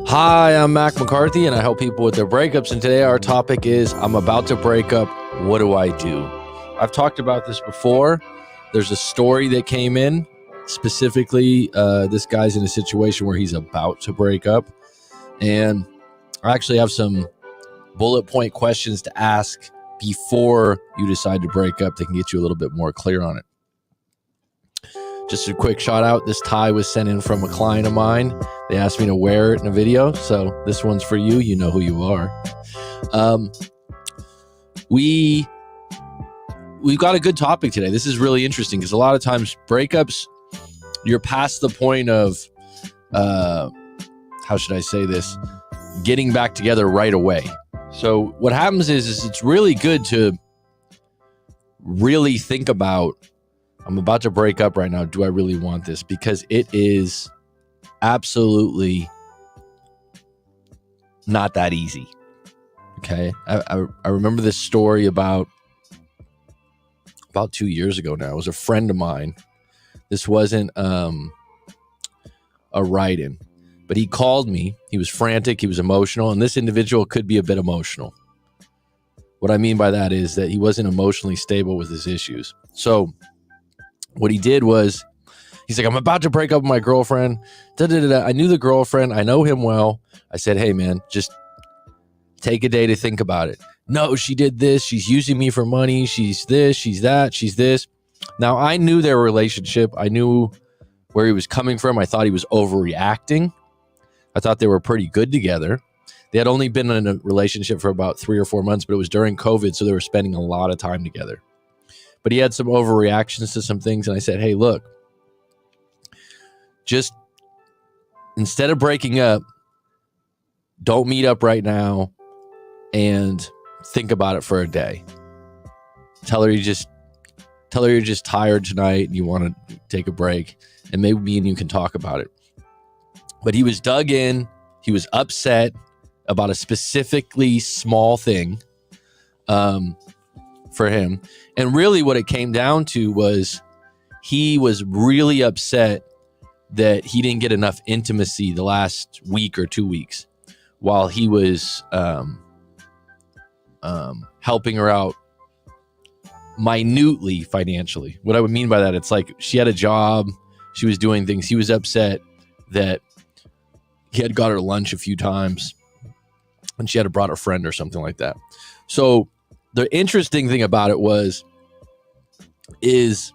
Hi, I'm McCarthy, and I help people with their breakups. And today our topic is, I'm about to break up. What do I do? I've talked about this before. There's a story that came in. Specifically, this guy's in a situation where he's about to break up. And I actually have some bullet point questions to ask before you decide to break up that can get you a little bit more clear on it. Just a quick shout out. This tie was sent in from a client of mine. They asked me to wear it in a video. So this one's for you. You know who you are. We've got a good topic today. This is really interesting because a lot of times breakups, you're past the point of, how should I say this? Getting back together right away. So what happens is it's really good to really think about, I'm about to break up right now. Do I really want this? Because it is absolutely not that easy. Okay. I remember this story about 2 years ago now. It was a friend of mine. This wasn't a write-in, but he called me. He was frantic. He was emotional. And this individual could be a bit emotional. What I mean by that is that he wasn't emotionally stable with his issues. So what he did was, he's like, I'm about to break up with my girlfriend. I knew the girlfriend. I know him well. I said, hey, man, just take a day to think about it. No, she did this. She's using me for money. She's this, she's that, she's this. Now, I knew their relationship. I knew where he was coming from. I thought he was overreacting. I thought they were pretty good together. They had only been in a relationship for about 3 or 4 months, but it was during COVID, so they were spending a lot of time together. But he had some overreactions to some things. And I said, hey, look, just instead of breaking up, don't meet up right now and think about it for a day. Tell her you're just tired tonight and you want to take a break, and maybe me and you can talk about it. But he was dug in. He was upset about a specifically small thing for him. And really what it came down to was he was really upset that he didn't get enough intimacy the last week or 2 weeks while he was helping her out minutely financially. What I would mean by that, it's like she had a job, she was doing things. He was upset that he had got her lunch a few times and she had brought a friend or something like that. So the interesting thing about it is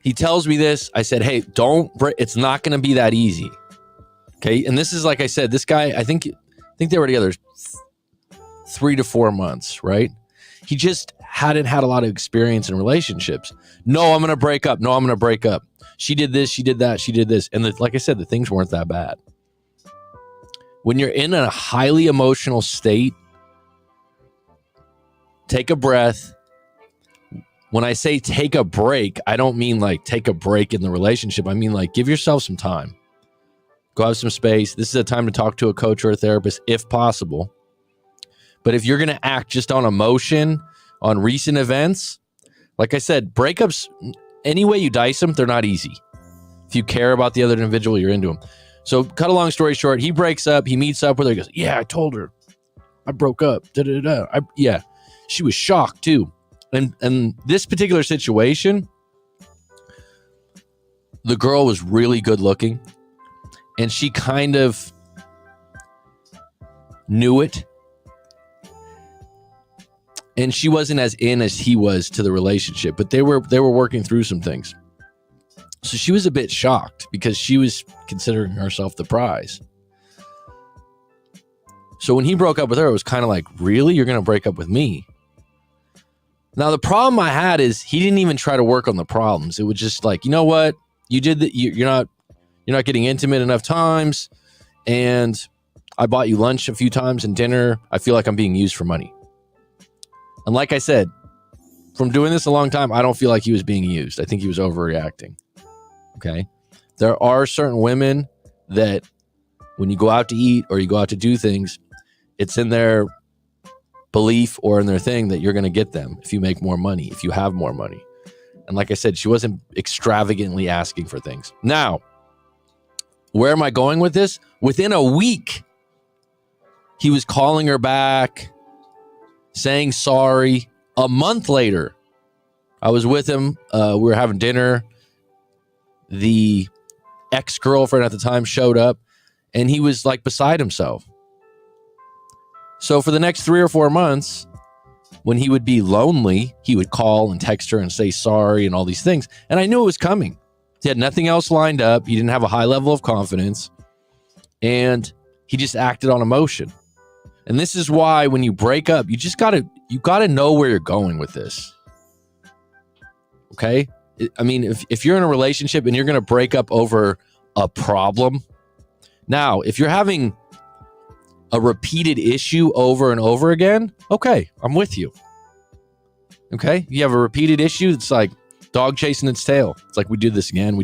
he tells me this. I said, hey, it's not going to be that easy. Okay. And this is, like I said, this guy, I think they were together 3 to 4 months, right? He just hadn't had a lot of experience in relationships. No, I'm going to break up. No, I'm going to break up. She did this. She did that. She did this. And like I said, the things weren't that bad. When you're in a highly emotional state, take a breath. When I say take a break, I don't mean like take a break in the relationship. I mean like give yourself some time. Go have some space. This is a time to talk to a coach or a therapist if possible. But if you're going to act just on emotion, on recent events, like I said, breakups, any way you dice them, they're not easy. If you care about the other individual, you're into them. So cut a long story short, he breaks up. He meets up with her. He goes, yeah, I told her I broke up. Yeah. She was shocked too. And this particular situation, the girl was really good looking and she kind of knew it. And she wasn't as in as he was to the relationship, but they were working through some things. So she was a bit shocked because she was considering herself the prize. So when he broke up with her, it was kind of like, really? You're going to break up with me? Now, the problem I had is he didn't even try to work on the problems. It was just like, you know what? You did that. You're not getting intimate enough times. And I bought you lunch a few times and dinner. I feel like I'm being used for money. And like I said, from doing this a long time, I don't feel like he was being used. I think he was overreacting. Okay. There are certain women that when you go out to eat or you go out to do things, it's in their belief or in their thing that you're going to get them if you make more money, if you have more money. And like I said, she wasn't extravagantly asking for things. Now, Where am I going with this? Within a week, he was calling her back, saying sorry. A month later, I was with him. We were having dinner. The ex-girlfriend at the time showed up, and he was like beside himself. So for the next 3 or 4 months, when he would be lonely, he would call and text her and say sorry and all these things. And I knew it was coming. He had nothing else lined up. He didn't have a high level of confidence. And he just acted on emotion. And this is why when you break up, you gotta know where you're going with this. Okay? I mean, if you're in a relationship and you're going to break up over a problem, now, if you're having a repeated issue over and over again, okay, I'm with you. Okay? You have a repeated issue, it's like dog chasing its tail. It's like, we did this again.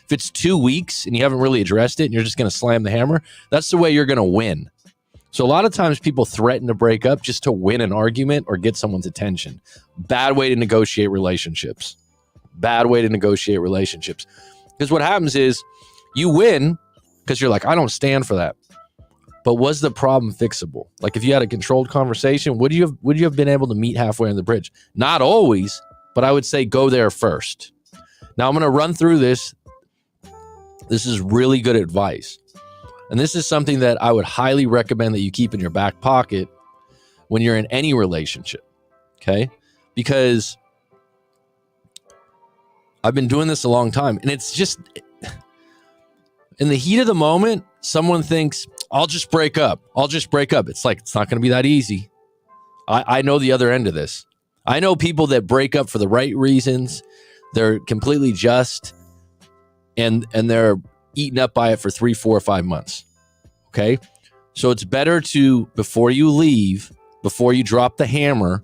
If it's 2 weeks and you haven't really addressed it and you're just going to slam the hammer, that's the way you're going to win. So a lot of times people threaten to break up just to win an argument or get someone's attention. Bad way to negotiate relationships. Because what happens is you win because you're like, I don't stand for that. But was the problem fixable? Like if you had a controlled conversation, would you have been able to meet halfway on the bridge? Not always, but I would say go there first. Now I'm going to run through this. This is really good advice. And this is something that I would highly recommend that you keep in your back pocket when you're in any relationship. Okay? Because I've been doing this a long time, and it's just in the heat of the moment, someone thinks, I'll just break up. It's like, it's not going to be that easy. I know the other end of this. I know people that break up for the right reasons. They're completely just, and they're eaten up by it for 3, 4, 5 months. Okay? So it's better to, before you leave, before you drop the hammer,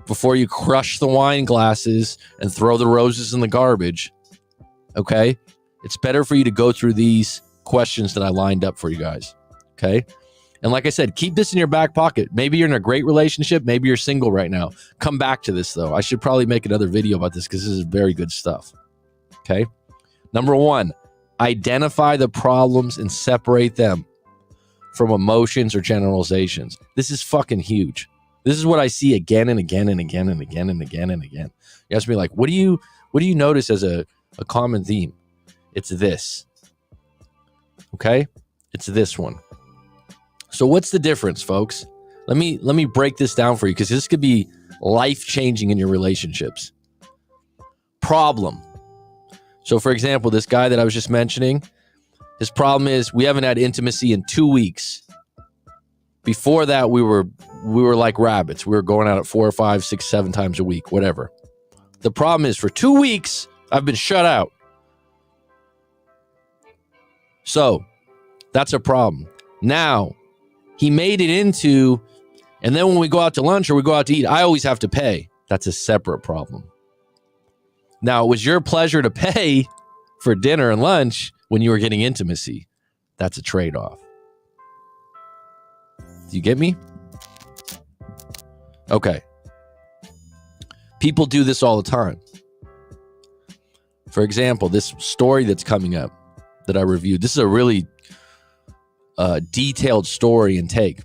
before you crush the wine glasses and throw the roses in the garbage, okay? It's better for you to go through these questions that I lined up for you guys, okay? And like I said, keep this in your back pocket. Maybe you're in a great relationship. Maybe you're single right now. Come back to this, though. I should probably make another video about this because this is very good stuff, okay? Number 1, identify the problems and separate them from emotions or generalizations. This is fucking huge. This is what I see again and again and again and again and again and again. You ask me, like, what do you notice as a common theme? It's this. Okay? It's this one. So what's the difference, folks? Let me break this down for you because this could be life-changing in your relationships. Problem. So for example, this guy that I was just mentioning, his problem is we haven't had intimacy in 2 weeks. Before that, we were like rabbits. We were going out at 4 or 5, 6, 7 times a week, whatever. The problem is for 2 weeks, I've been shut out. So that's a problem. Now, he made it into, and then when we go out to lunch or we go out to eat, I always have to pay. That's a separate problem. Now, it was your pleasure to pay for dinner and lunch when you were getting intimacy. That's a trade-off. Do you get me? Okay. People do this all the time. For example, this story that's coming up that I reviewed, this is a really detailed story and take.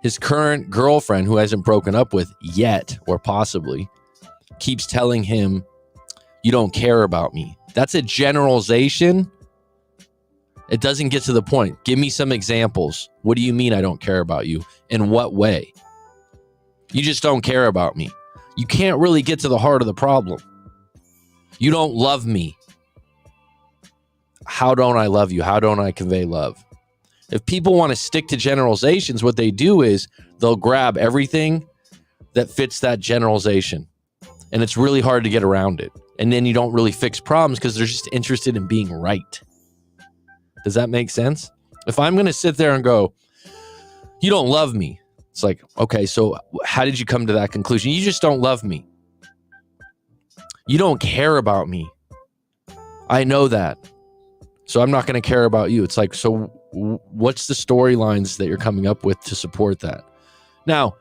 His current girlfriend, who hasn't broken up with yet, or possibly, keeps telling him, you don't care about me. That's a generalization. It doesn't get to the point. Give me some examples. What do you mean I don't care about you? In what way? You just don't care about me. You can't really get to the heart of the problem. You don't love me. How don't I love you? How don't I convey love? If people want to stick to generalizations, what they do is they'll grab everything that fits that generalization. And it's really hard to get around it. And then you don't really fix problems because they're just interested in being right. Does that make sense? If I'm going to sit there and go, you don't love me. It's like, okay, so how did you come to that conclusion? You just don't love me. You don't care about me. I know that. So I'm not going to care about you. It's like, so what's the storylines that you're coming up with to support that? Now,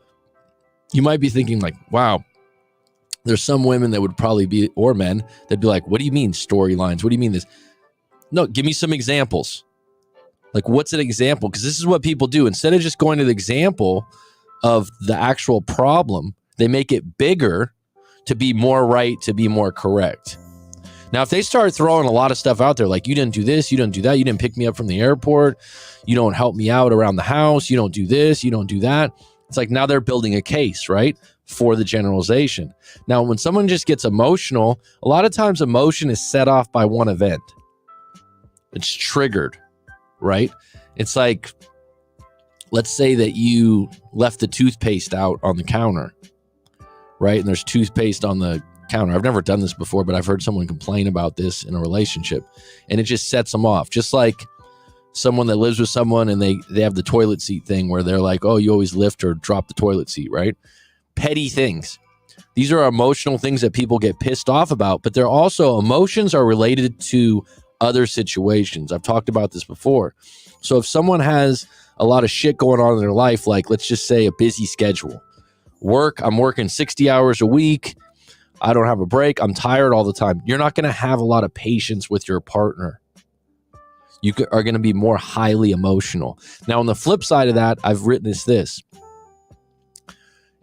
you might be thinking like, wow, there's some women that would probably be, or men, that'd be like, what do you mean storylines? What do you mean this? No, give me some examples. Like, what's an example? Because this is what people do. Instead of just going to the example of the actual problem, they make it bigger to be more right, to be more correct. Now, if they start throwing a lot of stuff out there, like you didn't do this, you didn't do that, you didn't pick me up from the airport, you don't help me out around the house, you don't do this, you don't do that. It's like now they're building a case, right, for the generalization. Now, when someone just gets emotional, a lot of times emotion is set off by one event. It's triggered, right? It's like, let's say that you left the toothpaste out on the counter, right? And there's toothpaste on the counter. I've never done this before, but I've heard someone complain about this in a relationship, and it just sets them off. Just like someone that lives with someone and they have the toilet seat thing where they're like, oh, you always lift or drop the toilet seat, right? Petty things. These are emotional things that people get pissed off about, but they're also, emotions are related to other situations. I've talked about this before. So if someone has a lot of shit going on in their life, like let's just say a busy schedule, I'm working 60 hours a week, I don't have a break, I'm tired all the time, you're not going to have a lot of patience with your partner. You are going to be more highly emotional. Now, on the flip side of that, I've witnessed this.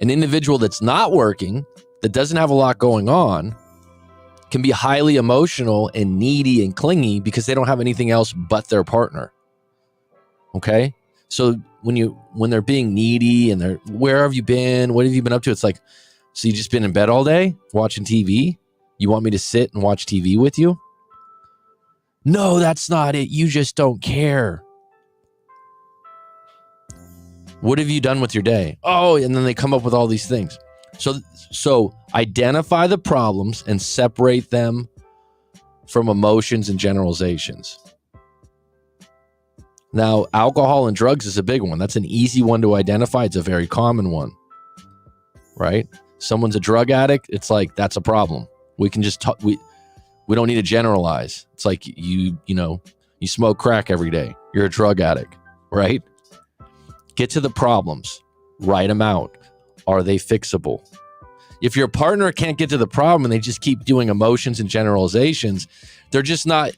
An individual that's not working, that doesn't have a lot going on, can be highly emotional and needy and clingy because they don't have anything else but their partner. Okay? So when they're being needy and they're, where have you been? What have you been up to? It's like, so you just been in bed all day watching TV? You want me to sit and watch TV with you? No, that's not it. You just don't care. What have you done with your day? Oh, and then they come up with all these things. So identify the problems and separate them from emotions and generalizations. Now, alcohol and drugs is a big one. That's an easy one to identify. It's a very common one, right? Someone's a drug addict. It's like, that's a problem. We can just talk. We don't need to generalize. It's like you smoke crack every day. You're a drug addict, right? Get to the problems. Write them out. Are they fixable? If your partner can't get to the problem and they just keep doing emotions and generalizations, they're just not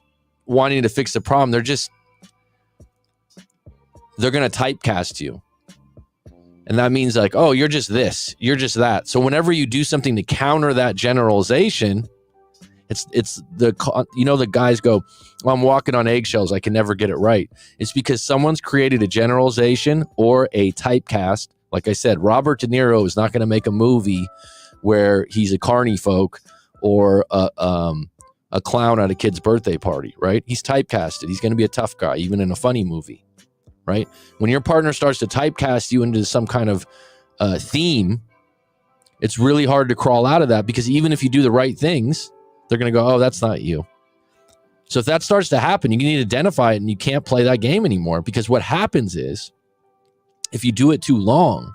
wanting to fix the problem. They're going to typecast you. And that means like, oh, you're just this, you're just that. So whenever you do something to counter that generalization, it's the guys go, well, I'm walking on eggshells, I can never get it right. It's because someone's created a generalization or a typecast. Like I said, Robert De Niro is not going to make a movie where he's a carny folk or a clown at a kid's birthday party, right? He's typecasted. He's going to be a tough guy, even in a funny movie, right? When your partner starts to typecast you into some kind of theme, it's really hard to crawl out of that, because even if you do the right things, they're going to go, oh, that's not you. So if that starts to happen, you need to identify it, and you can't play that game anymore, because what happens is, if you do it too long,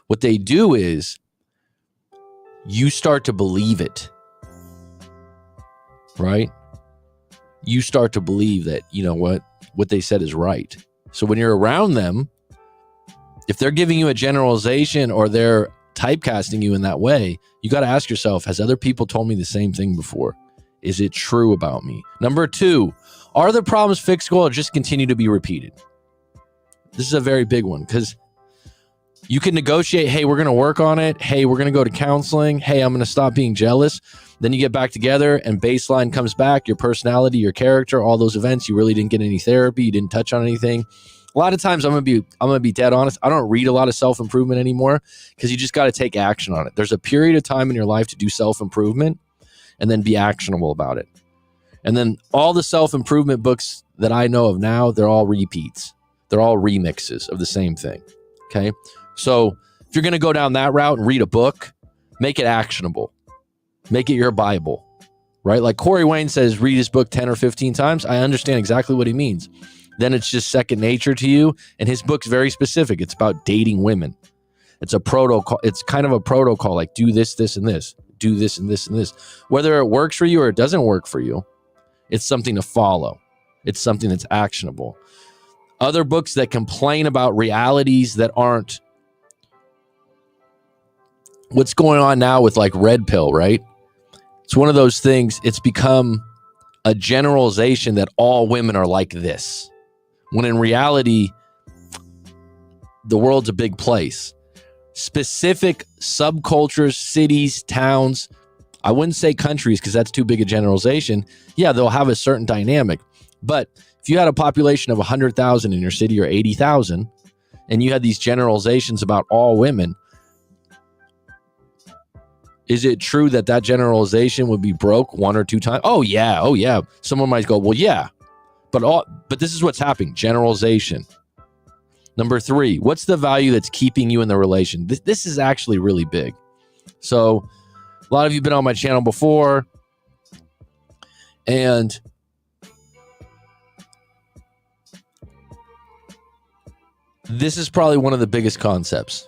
what they do is you start to believe it, right? You start to believe that, you know what they said is right. So when you're around them, if they're giving you a generalization or they're typecasting you in that way, you got to ask yourself, has other people told me the same thing before? Is it true about me? Number 2, are the problems fixable or just continue to be repeated? This is a very big one, because you can negotiate, hey, we're going to work on it. Hey, we're going to go to counseling. Hey, I'm going to stop being jealous. Then you get back together and baseline comes back, your personality, your character, all those events. You really didn't get any therapy. You didn't touch on anything. A lot of times I'm going to be dead honest. I don't read a lot of self-improvement anymore, because you just got to take action on it. There's a period of time in your life to do self-improvement and then be actionable about it. And then all the self-improvement books that I know of now, they're all repeats. They're all remixes of the same thing. Okay. So if you're going to go down that route and read a book, make it actionable. Make it your Bible, right? Like Corey Wayne says, read his book 10 or 15 times. I understand exactly what he means. Then it's just second nature to you. And his book's very specific. It's about dating women. It's a protocol. It's kind of a protocol, like do this, this, and this. Do this and this and this. Whether it works for you or it doesn't work for you, it's something to follow. It's something that's actionable. Other books that complain about realities that aren't what's going on now with like red pill, right? It's one of those things. It's become a generalization that all women are like this, when in reality, the world's a big place. Specific subcultures, cities, towns, I wouldn't say countries because that's too big a generalization. Yeah, they'll have a certain dynamic. But if you had a population of 100,000 in your city or 80,000, and you had these generalizations about all women, is it true that that generalization would be broke one or two times? Oh yeah. Someone might go, well, yeah, but this is what's happening. Generalization. Number 3, what's the value that's keeping you in the relation? This is actually really big. So a lot of you have been on my channel before, and this is probably one of the biggest concepts.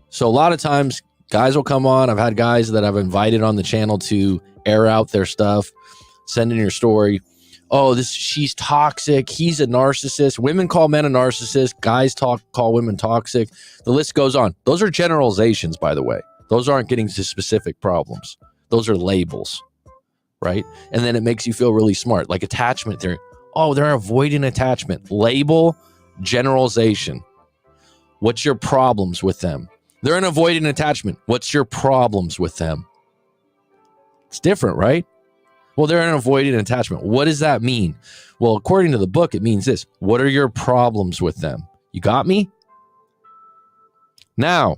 So a lot of times guys will come on. I've had guys that I've invited on the channel to air out their stuff, send in your story. Oh, she's toxic. He's a narcissist. Women call men a narcissist. Guys call women toxic. The list goes on. Those are generalizations, by the way. Those aren't getting to specific problems. Those are labels, right? And then it makes you feel really smart, like attachment theory. Oh, they're avoiding attachment. Label, generalization. What's your problems with them? They're an avoiding attachment. What's your problems with them? It's different, right? Well, they're an avoiding attachment. What does that mean? Well, according to the book, it means this. What are your problems with them? You got me? Now,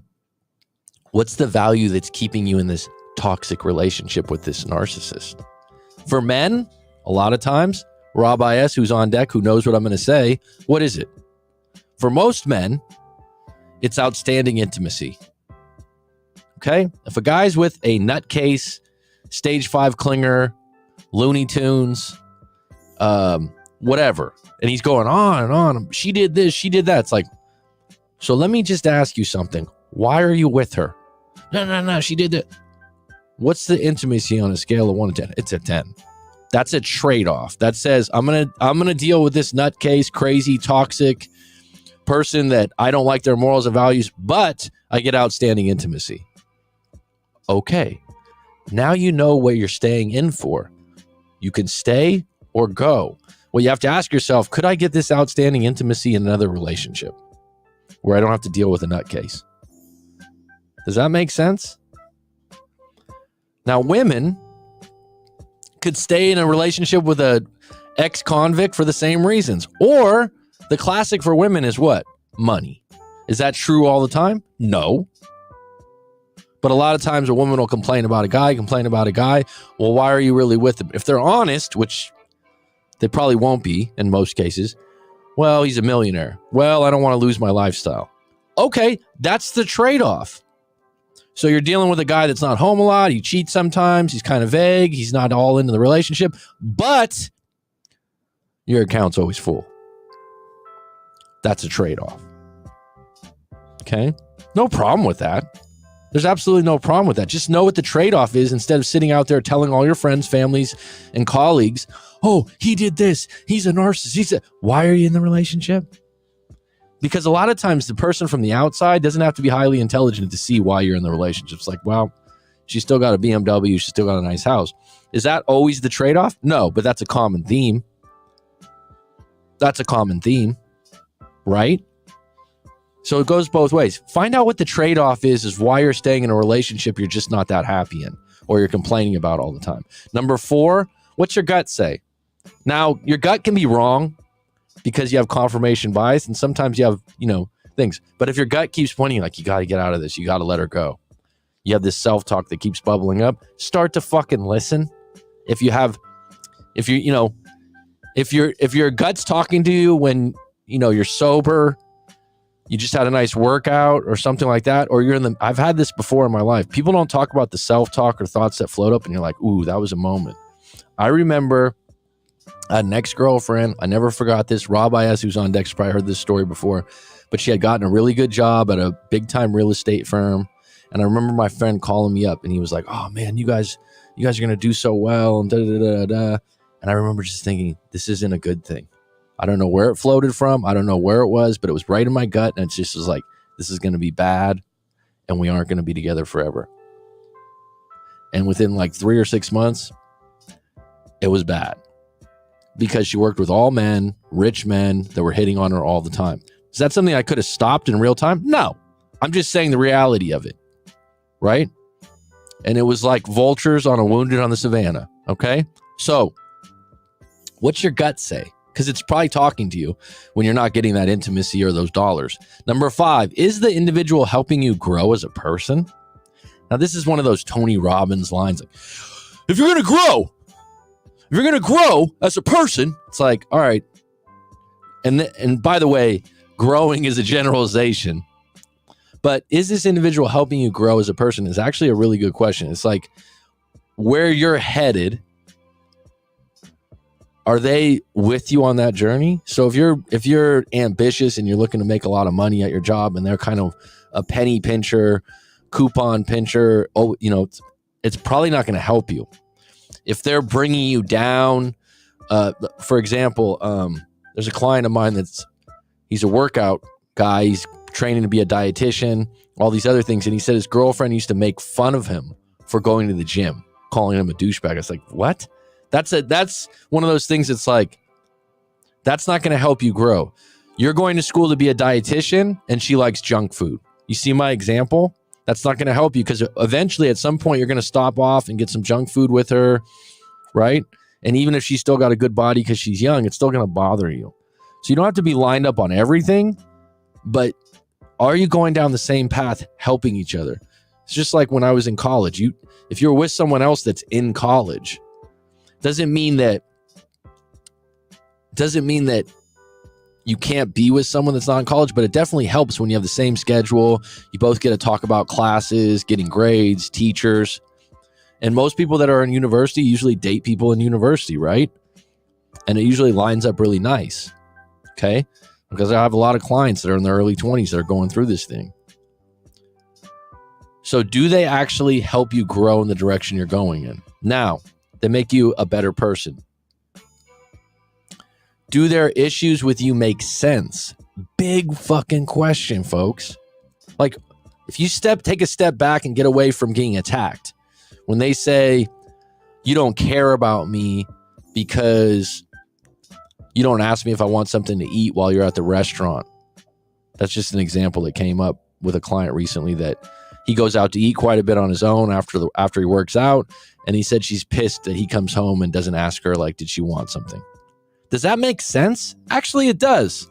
what's the value that's keeping you in this toxic relationship with this narcissist? For men, a lot of times, Rob IS, who's on deck, who knows what I'm going to say, what is it? For most men, it's outstanding intimacy. Okay? If a guy's with a nutcase, stage 5 clinger, Looney Tunes, whatever, and he's going on and on, she did this, she did that. It's like, so let me just ask you something. Why are you with her? No, she did that. What's the intimacy on a scale of 1 to 10? It's a 10. That's a trade-off. That says, I'm gonna deal with this nutcase, crazy, toxic person that I don't like their morals and values, but I get outstanding intimacy. Okay. Now you know what you're staying in for. You can stay or go. Well, you have to ask yourself, could I get this outstanding intimacy in another relationship where I don't have to deal with a nutcase? Does that make sense? Now, women could stay in a relationship with a ex-convict for the same reasons. Or the classic for women is what? Money. Is that true all the time? No. But a lot of times a woman will complain about a guy. Well, why are you really with him? If they're honest, which they probably won't be in most cases, well, he's a millionaire. Well, I don't want to lose my lifestyle. Okay, that's the trade-off. So you're dealing with a guy that's not home a lot. He cheats sometimes. He's kind of vague. He's not all into the relationship. But your account's always full. That's a trade-off. Okay? No problem with that. There's absolutely no problem with that. Just know what the trade-off is instead of sitting out there telling all your friends, families, and colleagues, oh, he did this. He's a narcissist. Why are you in the relationship? Because a lot of times the person from the outside doesn't have to be highly intelligent to see why you're in the relationship. It's like, well, she's still got a BMW. She's still got a nice house. Is that always the trade-off? No, but that's a common theme. That's a common theme, right? So it goes both ways. Find out what the trade-off is why you're staying in a relationship you're just not that happy in or you're complaining about all the time. Number 4, what's your gut say? Now, your gut can be wrong because you have confirmation bias and sometimes you have, things. But if your gut keeps pointing like, you got to get out of this, you got to let her go. You have this self-talk that keeps bubbling up. Start to fucking listen. If your gut's talking to you when, you're sober, you just had a nice workout or something like that, or I've had this before in my life. People don't talk about the self-talk or thoughts that float up and you're like, ooh, that was a moment. I remember I had an ex-girlfriend. I never forgot this. Rob IS, who's on deck, probably heard this story before, but she had gotten a really good job at a big-time real estate firm. And I remember my friend calling me up and he was like, oh man, you guys are going to do so well. And da-da-da-da-da. And I remember just thinking, this isn't a good thing. I don't know where it floated from. I don't know where it was, but it was right in my gut. And it just was like, this is going to be bad and we aren't going to be together forever. And within like 3 or 6 months, it was bad. because she worked with all men, rich men that were hitting on her all the time. Is that something I could have stopped in real time? No. I'm just saying the reality of it, right? And it was like vultures on a wounded on the savannah, okay? So what's your gut say? Because it's probably talking to you when you're not getting that intimacy or those dollars. Number 5, is the individual helping you grow as a person? Now, this is one of those Tony Robbins lines. Like, if you're going to grow as a person, it's like, all right. And by the way, growing is a generalization. But is this individual helping you grow as a person is actually a really good question. It's like, where you're headed, are they with you on that journey? So if you're ambitious and you're looking to make a lot of money at your job and they're kind of a penny pincher, coupon pincher, it's probably not going to help you. If they're bringing you down, for example, there's a client of mine he's a workout guy. He's training to be a dietitian, all these other things. And he said his girlfriend used to make fun of him for going to the gym, calling him a douchebag. It's like, what? That's one of those things. It's like, that's not going to help you grow. You're going to school to be a dietitian and she likes junk food. You see my example? That's not going to help you because eventually at some point you're going to stop off and get some junk food with her, right? And even if she's still got a good body because she's young, it's still going to bother you. So you don't have to be lined up on everything, but are you going down the same path helping each other? It's just like when I was in college. If you're with someone else that's in college, doesn't mean that you can't be with someone that's not in college, but it definitely helps when you have the same schedule. You both get to talk about classes, getting grades, teachers. And most people that are in university usually date people in university, right? And it usually lines up really nice, okay? Because I have a lot of clients that are in their early 20s that are going through this thing. So do they actually help you grow in the direction you're going in? Now, they make you a better person. Do their issues with you make sense? Big fucking question, folks. Like, if you take a step back and get away from getting attacked, when they say you don't care about me because you don't ask me if I want something to eat while you're at the restaurant. That's just an example that came up with a client recently that he goes out to eat quite a bit on his own after he works out. And he said she's pissed that he comes home and doesn't ask her, like, did she want something? Does that make sense? Actually, it does.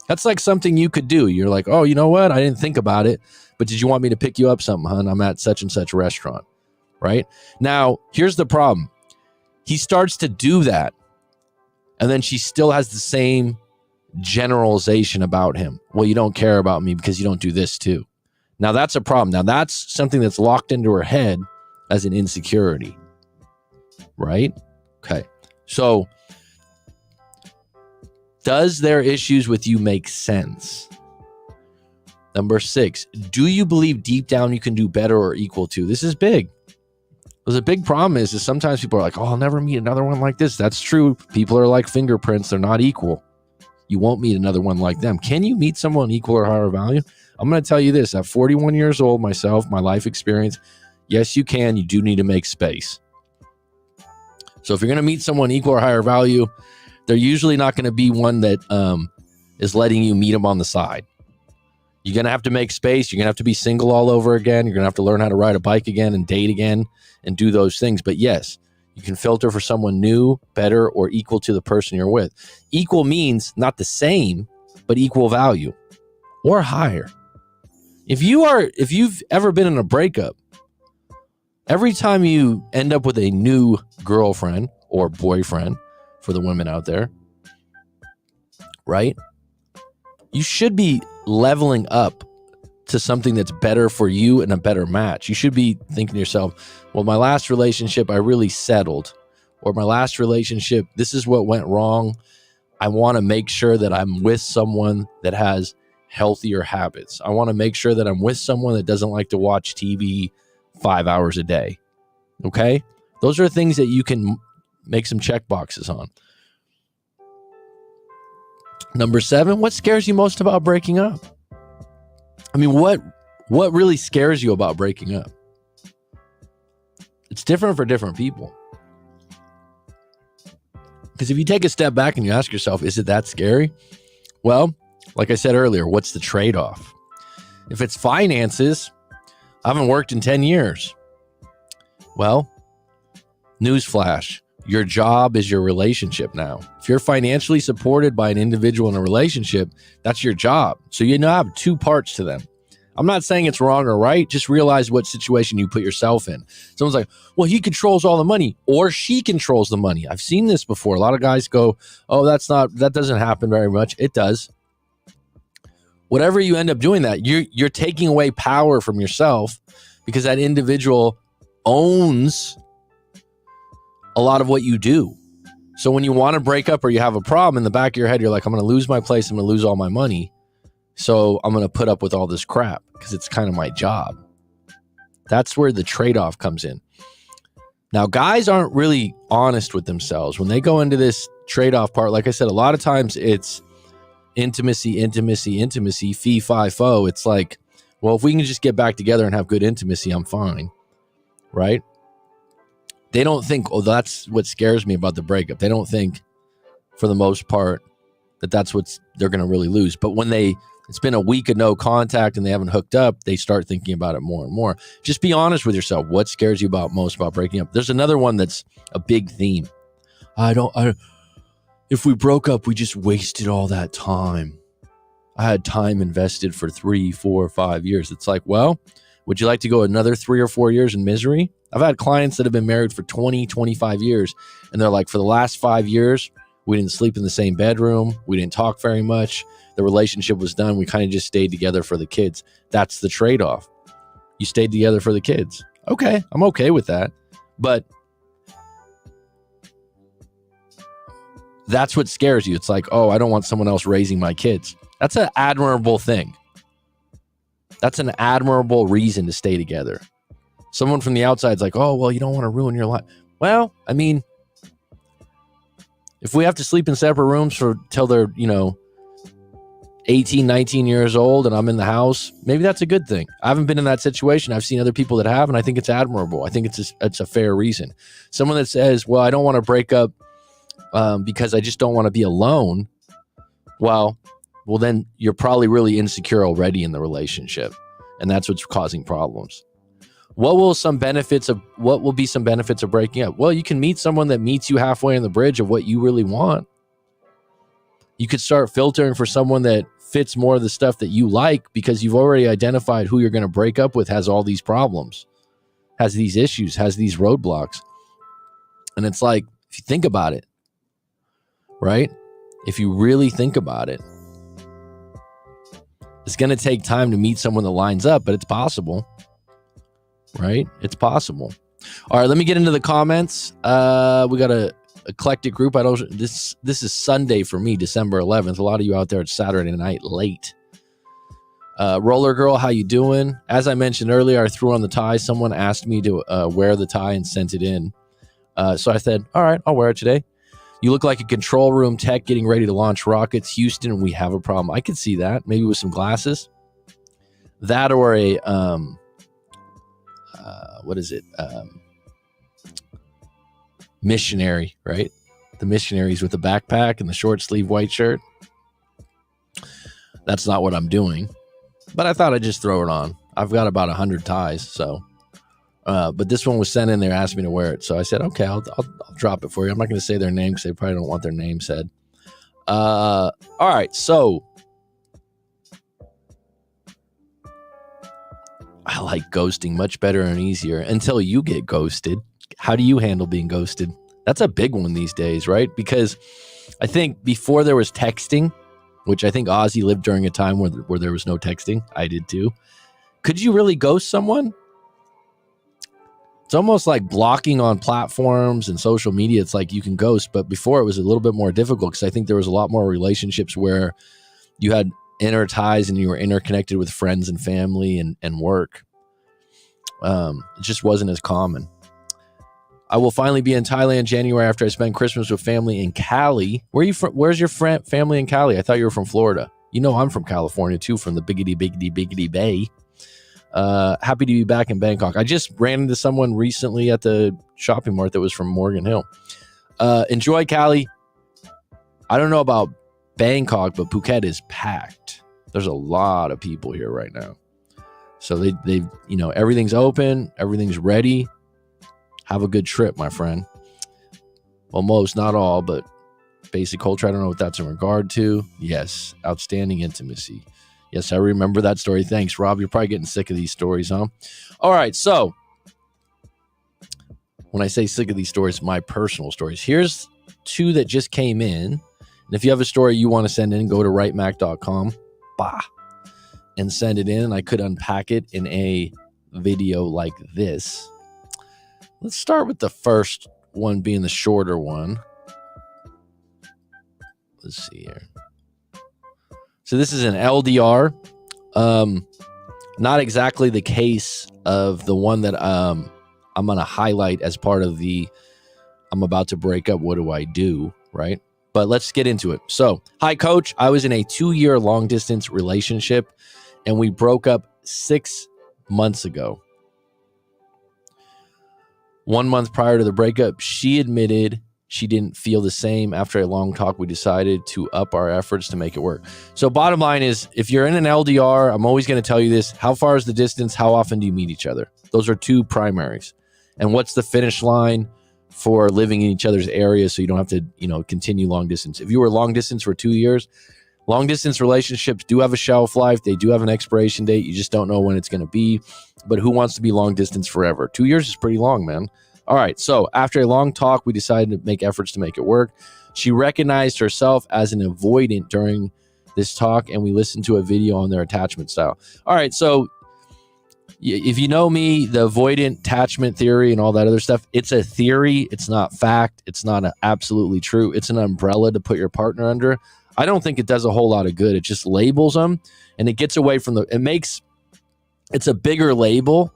That's like something you could do. You're like, oh, you know what? I didn't think about it, but did you want me to pick you up something, hon? I'm at such and such restaurant, right? Now, here's the problem. He starts to do that, and then she still has the same generalization about him. Well, you don't care about me because you don't do this too. Now, that's a problem. Now, that's something that's locked into her head as an insecurity, right? Okay. So, does their issues with you make sense? Number 6, do you believe deep down you can do better or equal to? This is big. Because a big problem is sometimes people are like, oh, I'll never meet another one like this. That's true. People are like fingerprints. They're not equal. You won't meet another one like them. Can you meet someone equal or higher value? I'm going to tell you this. At 41 years old, myself, my life experience, yes, you can. You do need to make space. So if you're going to meet someone equal or higher value, they're usually not going to be one that is letting you meet them on the side. You're going to have to make space. You're going to have to be single all over again. You're going to have to learn how to ride a bike again and date again and do those things. But yes, you can filter for someone new, better, or equal to the person you're with. Equal means not the same, but equal value or higher. If you've ever been in a breakup, every time you end up with a new girlfriend or boyfriend, for the women out there, right? You should be leveling up to something that's better for you and a better match. You should be thinking to yourself, well, my last relationship, I really settled. Or my last relationship, this is what went wrong. I want to make sure that I'm with someone that has healthier habits. I want to make sure that I'm with someone that doesn't like to watch TV 5 hours a day. Okay? Those are things that you can make some check boxes on. Number 7, what scares you most about breaking up? I mean, what really scares you about breaking up? It's different for different people. Because if you take a step back and you ask yourself, is it that scary? Well, like I said earlier, what's the trade-off? If it's finances, I haven't worked in 10 years. Well, newsflash, your job is your relationship now. If you're financially supported by an individual in a relationship, that's your job. So you now have two parts to them. I'm not saying it's wrong or right. Just realize what situation you put yourself in. Someone's like, well, he controls all the money or she controls the money. I've seen this before. A lot of guys go, oh, that doesn't happen very much. It does. Whatever you end up doing that, you're taking away power from yourself because that individual owns a lot of what you do. So when you want to break up or you have a problem, in the back of your head, you're like, I'm going to lose my place. I'm going to lose all my money. So I'm going to put up with all this crap because it's kind of my job. That's where the trade-off comes in. Now, guys aren't really honest with themselves. When they go into this trade-off part, like I said, a lot of times it's intimacy, fee, fi, fo. It's like, well, if we can just get back together and have good intimacy, I'm fine, right? They don't think, oh, that's what scares me about the breakup. They don't think, for the most part, that's what they're going to really lose. But when it's been a week of no contact and they haven't hooked up, they start thinking about it more and more. Just be honest with yourself. What scares you most about breaking up? There's another one that's a big theme. If we broke up, we just wasted all that time. I had time invested for 3, 4, 5 years. It's like, well, would you like to go another 3 or 4 years in misery? I've had clients that have been married for 20, 25 years. And they're like, for the last 5 years, we didn't sleep in the same bedroom. We didn't talk very much. The relationship was done. We kind of just stayed together for the kids. That's the trade-off. You stayed together for the kids. Okay, I'm okay with that. But that's what scares you. It's like, oh, I don't want someone else raising my kids. That's an admirable thing. That's an admirable reason to stay together. Someone from the outside is like, oh, well, you don't want to ruin your life. Well, I mean, if we have to sleep in separate rooms till they're, 18, 19 years old and I'm in the house, maybe that's a good thing. I haven't been in that situation. I've seen other people that have, and I think it's admirable. I think it's a fair reason. Someone that says, well, I don't want to break up because I just don't want to be alone. Well, then you're probably really insecure already in the relationship, and that's what's causing problems. What will be some benefits of breaking up? Well, you can meet someone that meets you halfway on the bridge of what you really want. You could start filtering for someone that fits more of the stuff that you like because you've already identified who you're going to break up with has all these problems, has these issues, has these roadblocks. And it's like, if you think about it, right? If you really think about it, it's going to take time to meet someone that lines up, but it's possible, right? It's possible. All right, let me get into the comments. We got a eclectic group. This is Sunday for me, December 11th. A lot of you out there, it's Saturday night late. Roller Girl, how you doing? As I mentioned earlier, I threw on the tie. Someone asked me to wear the tie and sent it in. So I said, all right, I'll wear it today. You look like a control room tech getting ready to launch rockets. Houston, we have a problem. I could see that. Maybe with some glasses. That or a, what is it? Missionary, right? The missionaries with the backpack and the short sleeve white shirt. That's not what I'm doing. But I thought I'd just throw it on. I've got about 100 ties, so. But this one was sent in there, asked me to wear it. So I said, okay, I'll drop it for you. I'm not going to say their name because they probably don't want their name said. All right, so. I like ghosting much better and easier until you get ghosted. How do you handle being ghosted? That's a big one these days, right? Because I think before there was texting, which I think Ozzy lived during a time where there was no texting. I did too. Could you really ghost someone? It's almost like blocking on platforms and social media. It's like you can ghost, but before it was a little bit more difficult because I think there was a lot more relationships where you had inner ties and you were interconnected with friends and family and work. It just wasn't as common. I will finally be in Thailand January after I spend Christmas with family in Cali. Where are you from? Where's your family in Cali? I thought you were from Florida. You know I'm from California too, from the biggity bay. Happy to be back in Bangkok. I just ran into someone recently at the shopping mart that was from Morgan Hill. Enjoy Cali. I don't know about Bangkok, but Phuket is packed. There's a lot of people here right now. So they everything's open, everything's ready. Have a good trip, my friend. Well, most, not all, but basic culture. I don't know what that's in regard to. Yes, outstanding intimacy. Yes, I remember that story. Thanks, Rob. You're probably getting sick of these stories, huh? All right, so when I say sick of these stories, my personal stories. Here's 2 that just came in. And if you have a story you want to send in, go to writemac.com. And send it in. I could unpack it in a video like this. Let's start with the first one being the shorter one. Let's see here. So this is an LDR. Not exactly the case of the one that I'm going to highlight as part of the I'm about to break up. What do I do? Right? But let's get into it. So, hi, coach. I was in a 2-year long distance relationship and we broke up 6 months ago. 1 month prior to the breakup, she admitted she didn't feel the same. After a long talk, we decided to up our efforts to make it work. So bottom line is, if you're in an LDR, I'm always going to tell you this. How far is the distance? How often do you meet each other? Those are 2 primaries. And what's the finish line for living in each other's area so you don't have to, continue long distance? If you were long distance for 2 years, long distance relationships do have a shelf life. They do have an expiration date. You just don't know when it's going to be. But who wants to be long distance forever? 2 years is pretty long, man. All right. So after a long talk, we decided to make efforts to make it work. She recognized herself as an avoidant during this talk, and we listened to a video on their attachment style. All right. So if you know me, the avoidant attachment theory and all that other stuff, it's a theory. It's not fact. It's not absolutely true. It's an umbrella to put your partner under. I don't think it does a whole lot of good. It just labels them, and it gets away from it's a bigger label.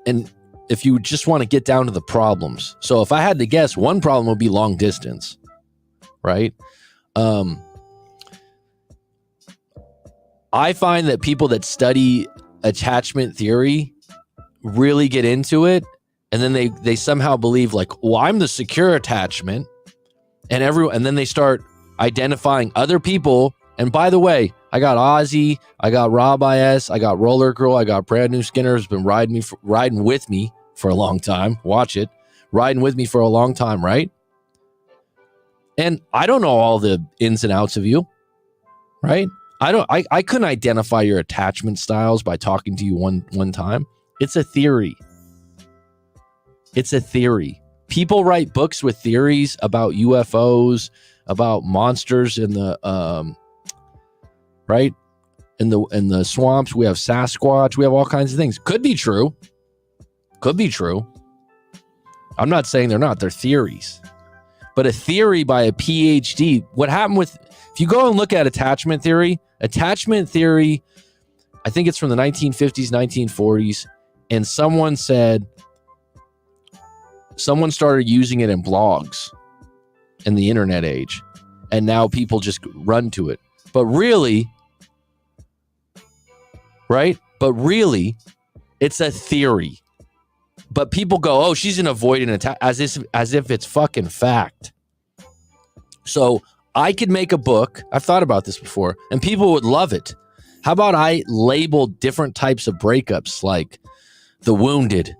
And if you just want to get down to the problems. So if I had to guess, one problem would be long distance, right? I find that people that study attachment theory really get into it, and then they somehow believe like, well, I'm the secure attachment, and then they start identifying other people. And by the way, I got Ozzy, I got Rob IS, I got Roller Girl, I got Brand New Skinner, who's been riding with me for a long time. Watch it. Riding with me for a long time, right? And I don't know all the ins and outs of you, right? I couldn't identify your attachment styles by talking to you one time. It's a theory. It's a theory. People write books with theories about UFOs, about monsters in the right? In the swamps, we have Sasquatch, we have all kinds of things. Could be true. Could be true. I'm not saying they're not. They're theories. But a theory by a PhD, what happened with, if you go and look at attachment theory, I think it's from the 1950s, 1940s, and someone started using it in blogs in the internet age, and now people just run to it. But really, right? But really, it's a theory. But people go, oh, she's an avoidant attack, as if it's fucking fact. So I could make a book. I've thought about this before, and people would love it. How about I label different types of breakups, like the wounded,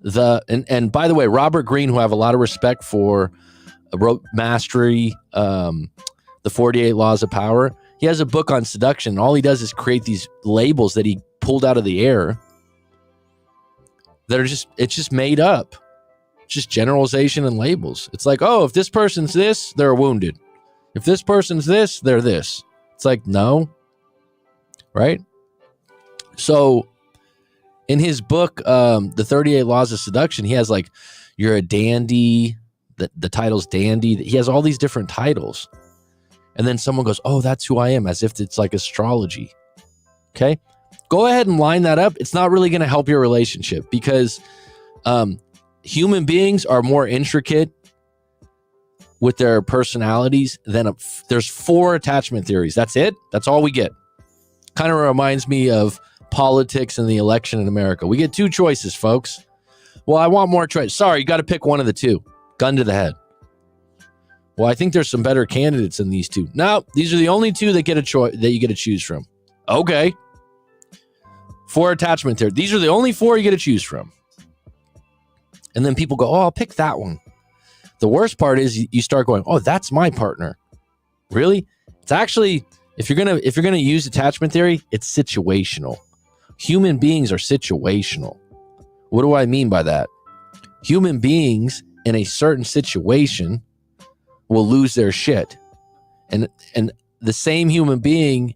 and by the way, Robert Greene, who I have a lot of respect for, wrote Mastery, the 48 Laws of Power. He has a book on seduction. And all he does is create these labels that he pulled out of the air that are it's just made up. It's just generalization and labels. It's like, oh, if this person's this, they're wounded. If this person's this, they're this. It's like, no. Right? So in his book, The 38 Laws of Seduction, he has like, you're a dandy. The title's dandy. He has all these different titles. And then someone goes, oh, that's who I am, as if it's like astrology. Okay? Go ahead and line that up. It's not really going to help your relationship because human beings are more intricate with their personalities than there's 4 attachment theories. That's it. That's all we get. Kind of reminds me of politics and the election in America. We get 2 choices, folks. Well, I want more choice. Sorry, you got to pick one of the 2. Gun to the head. Well, I think there's some better candidates than these two. No, these are the only two that get a choice that you get to choose from. Okay. 4 attachment theory. These are the only 4 you get to choose from. And then people go, oh, I'll pick that one. The worst part is you start going, oh, that's my partner. Really? It's actually, if you're gonna use attachment theory, it's situational. Human beings are situational. What do I mean by that? Human beings in a certain situation will lose their shit. And the same human being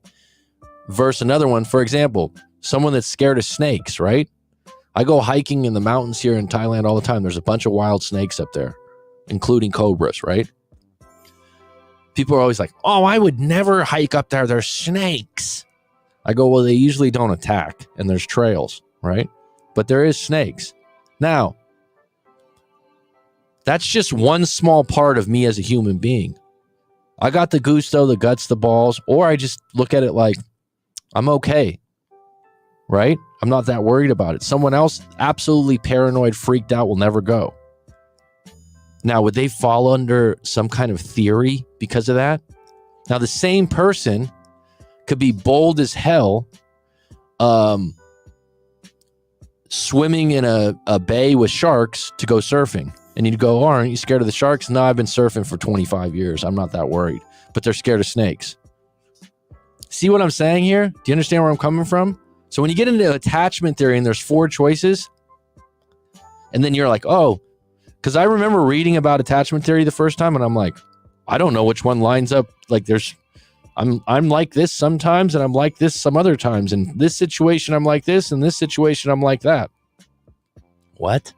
versus another one, for example, someone that's scared of snakes, right? I go hiking in the mountains here in Thailand all the time. There's a bunch of wild snakes up there, including cobras, right? People are always like, oh, I would never hike up there. There's snakes. I go, well, they usually don't attack, and there's trails, right? But there is snakes. Now, that's just one small part of me as a human being. I got the gusto, the guts, the balls, or I just look at it like, I'm okay, right? I'm not that worried about it. Someone else, absolutely paranoid, freaked out, will never go. Now, would they fall under some kind of theory because of that? Now, the same person could be bold as hell, swimming in a bay with sharks to go surfing. And you'd go, oh, aren't you scared of the sharks? No, I've been surfing for 25 years. I'm not that worried. But they're scared of snakes. See what I'm saying here? Do you understand where I'm coming from? So when you get into attachment theory and there's 4 choices, and then you're like, oh, because I remember reading about attachment theory the first time, and I'm like, I don't know which one lines up. Like I'm like this sometimes, and I'm like this some other times. In this situation, I'm like this. In this situation, I'm like that. What?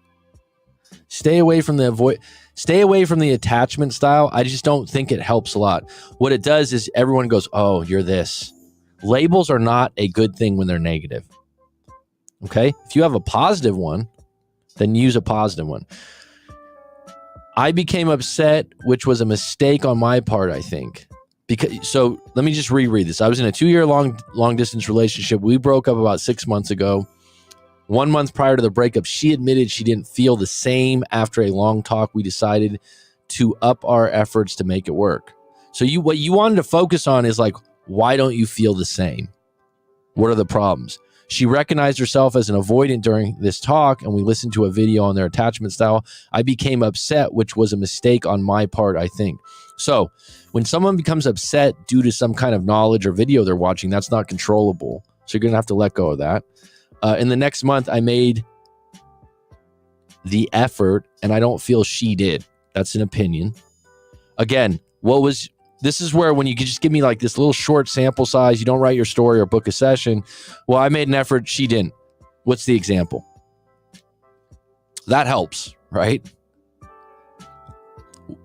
Stay away from the attachment style. I just don't think it helps a lot. What it does is everyone goes, oh, you're this. Labels are not a good thing when they're negative. Okay? If you have a positive one, then use a positive one. I became upset, which was a mistake on my part, I think. So let me just reread this. I was in a 2-year long distance relationship. We broke up about 6 months ago. 1 month prior to the breakup, she admitted she didn't feel the same. After a long talk, we decided to up our efforts to make it work. So what you wanted to focus on is like, why don't you feel the same? What are the problems? She recognized herself as an avoidant during this talk, and we listened to a video on their attachment style. I became upset, which was a mistake on my part, I think. So when someone becomes upset due to some kind of knowledge or video they're watching, that's not controllable. So you're going to have to let go of that. In the next month, I made the effort, and I don't feel she did. That's an opinion. Again, this is where when you just give me like this little short sample size, you don't write your story or book a session. Well, I made an effort. She didn't. What's the example? That helps, right?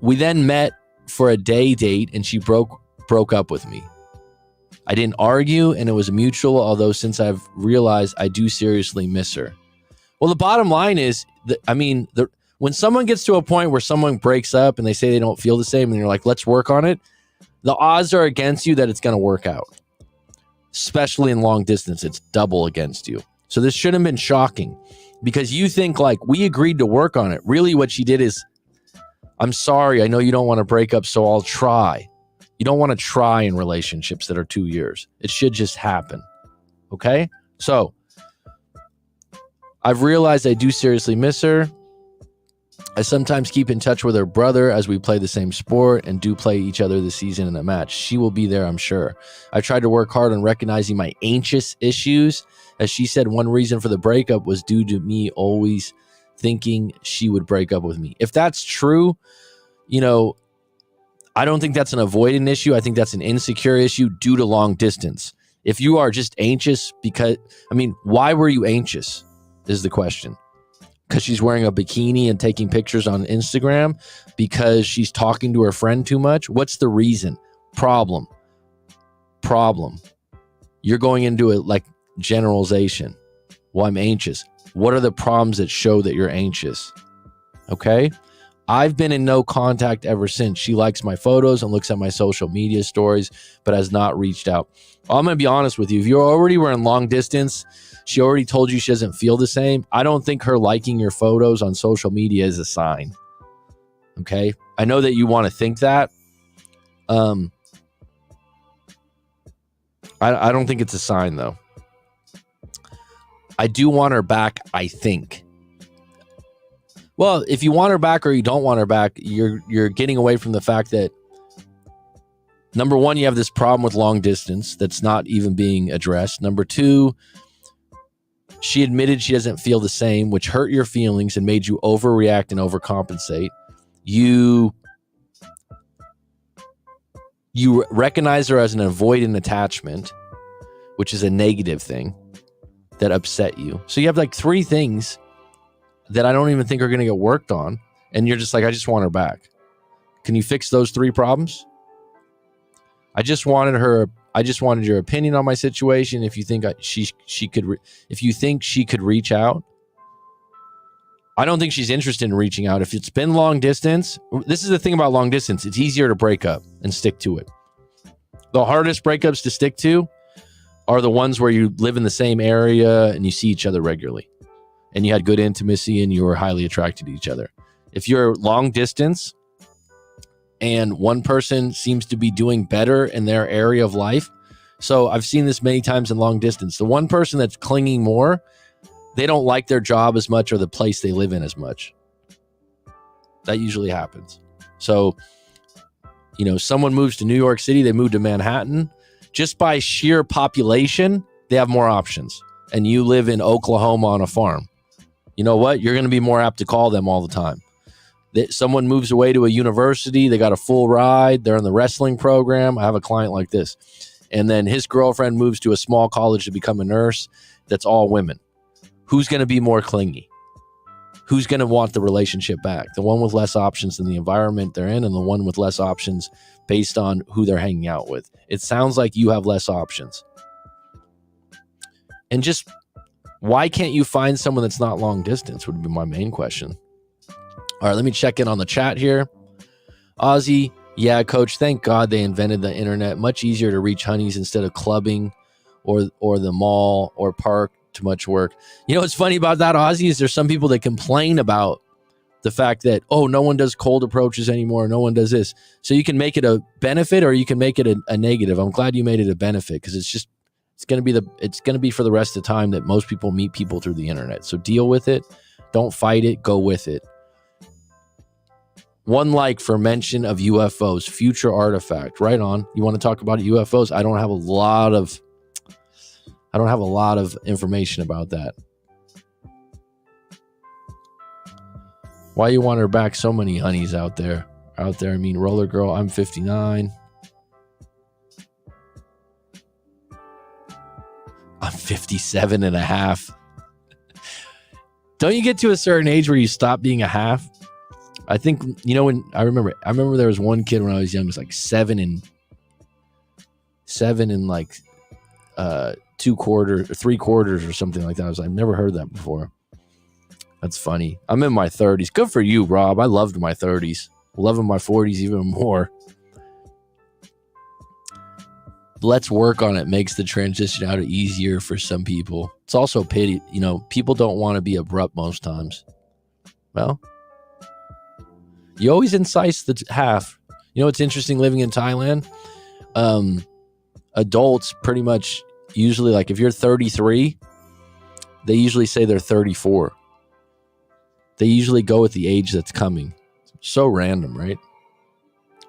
We then met for a day date, and she broke up with me. I didn't argue, and it was mutual, although since I've realized I do seriously miss her. Well, the bottom line is, when someone gets to a point where someone breaks up and they say they don't feel the same, and you're like, let's work on it, the odds are against you that it's going to work out. Especially in long distance, it's double against you. So this shouldn't have been shocking, because you think like, we agreed to work on it. Really what she did is, I'm sorry, I know you don't want to break up, so I'll try. You don't want to try in relationships that are 2 years. It should just happen. Okay? So I've realized I do seriously miss her. I sometimes keep in touch with her brother as we play the same sport and do play each other this season in a match. She will be there, I'm sure. I tried to work hard on recognizing my anxious issues. As she said, one reason for the breakup was due to me always thinking she would break up with me. If that's true, I don't think that's an avoidant issue. I think that's an insecure issue due to long distance. If you are just anxious why were you anxious is the question. Because she's wearing a bikini and taking pictures on Instagram? Because she's talking to her friend too much? What's the reason? Problem. You're going into it like generalization. Well, I'm anxious. What are the problems that show that you're anxious? Okay? I've been in no contact ever since. She likes my photos and looks at my social media stories, but has not reached out. I'm going to be honest with you. If you already were in long distance, she already told you she doesn't feel the same. I don't think her liking your photos on social media is a sign. Okay. I know that you want to think that. I don't think it's a sign, though. I do want her back, I think. Well, if you want her back or you don't want her back, you're getting away from the fact that, number one, you have this problem with long distance that's not even being addressed. Number two, she admitted she doesn't feel the same, which hurt your feelings and made you overreact and overcompensate. You recognize her as an avoidant attachment, which is a negative thing that upset you. So you have like three things that I don't even think are going to get worked on. And you're just like, I just want her back. Can you fix those three problems? I just wanted your opinion on my situation. If you think if you think she could reach out, I don't think she's interested in reaching out. If it's been long distance, this is the thing about long distance. It's easier to break up and stick to it. The hardest breakups to stick to are the ones where you live in the same area and you see each other regularly and you had good intimacy and you were highly attracted to each other. If you're long distance and one person seems to be doing better in their area of life. So I've seen this many times in long distance. The one person that's clinging more, they don't like their job as much or the place they live in as much. That usually happens. So, someone moves to New York City, they move to Manhattan. Just by sheer population, they have more options. And you live in Oklahoma on a farm. You know what? You're going to be more apt to call them all the time. Someone moves away to a university, they got a full ride, they're in the wrestling program. I have a client like this. And then his girlfriend moves to a small college to become a nurse. That's all women. Who's going to be more clingy? Who's going to want the relationship back? The one with less options in the environment they're in, and the one with less options based on who they're hanging out with. It sounds like you have less options. And just, why can't you find someone that's not long distance would be my main question. All right, let me check in on the chat here. Ozzy, yeah, coach, thank God they invented the internet. Much easier to reach honeys instead of clubbing or the mall or park. Too much work. You know what's funny about that, Ozzy, is there's some people that complain about the fact that, no one does cold approaches anymore. No one does this. So you can make it a benefit or you can make it a negative. I'm glad you made it a benefit because it's going to be for the rest of the time that most people meet people through the internet. So deal with it. Don't fight it. Go with it. One like for mention of UFOs, future artifact. Right on. You want to talk about UFOs? I don't have a lot of information about that. Why you want her back? So many honeys out there. I mean, Roller Girl, I'm 59. I'm 57 and a half. Don't you get to a certain age where you stop being a half? I think, when I remember there was one kid when I was young, it was like seven and like 2/4 or 3/4 or something like that. I've never heard that before. That's funny. I'm in my 30s. Good for you, Rob. I loved my 30s. Loving my 40s even more. Let's work on it. Makes the transition out easier for some people. It's also pity. People don't want to be abrupt most times. Well, you always incise the half. It's interesting living in Thailand. Adults pretty much usually, like if you're 33, they usually say they're 34. They usually go with the age that's coming. So random, right?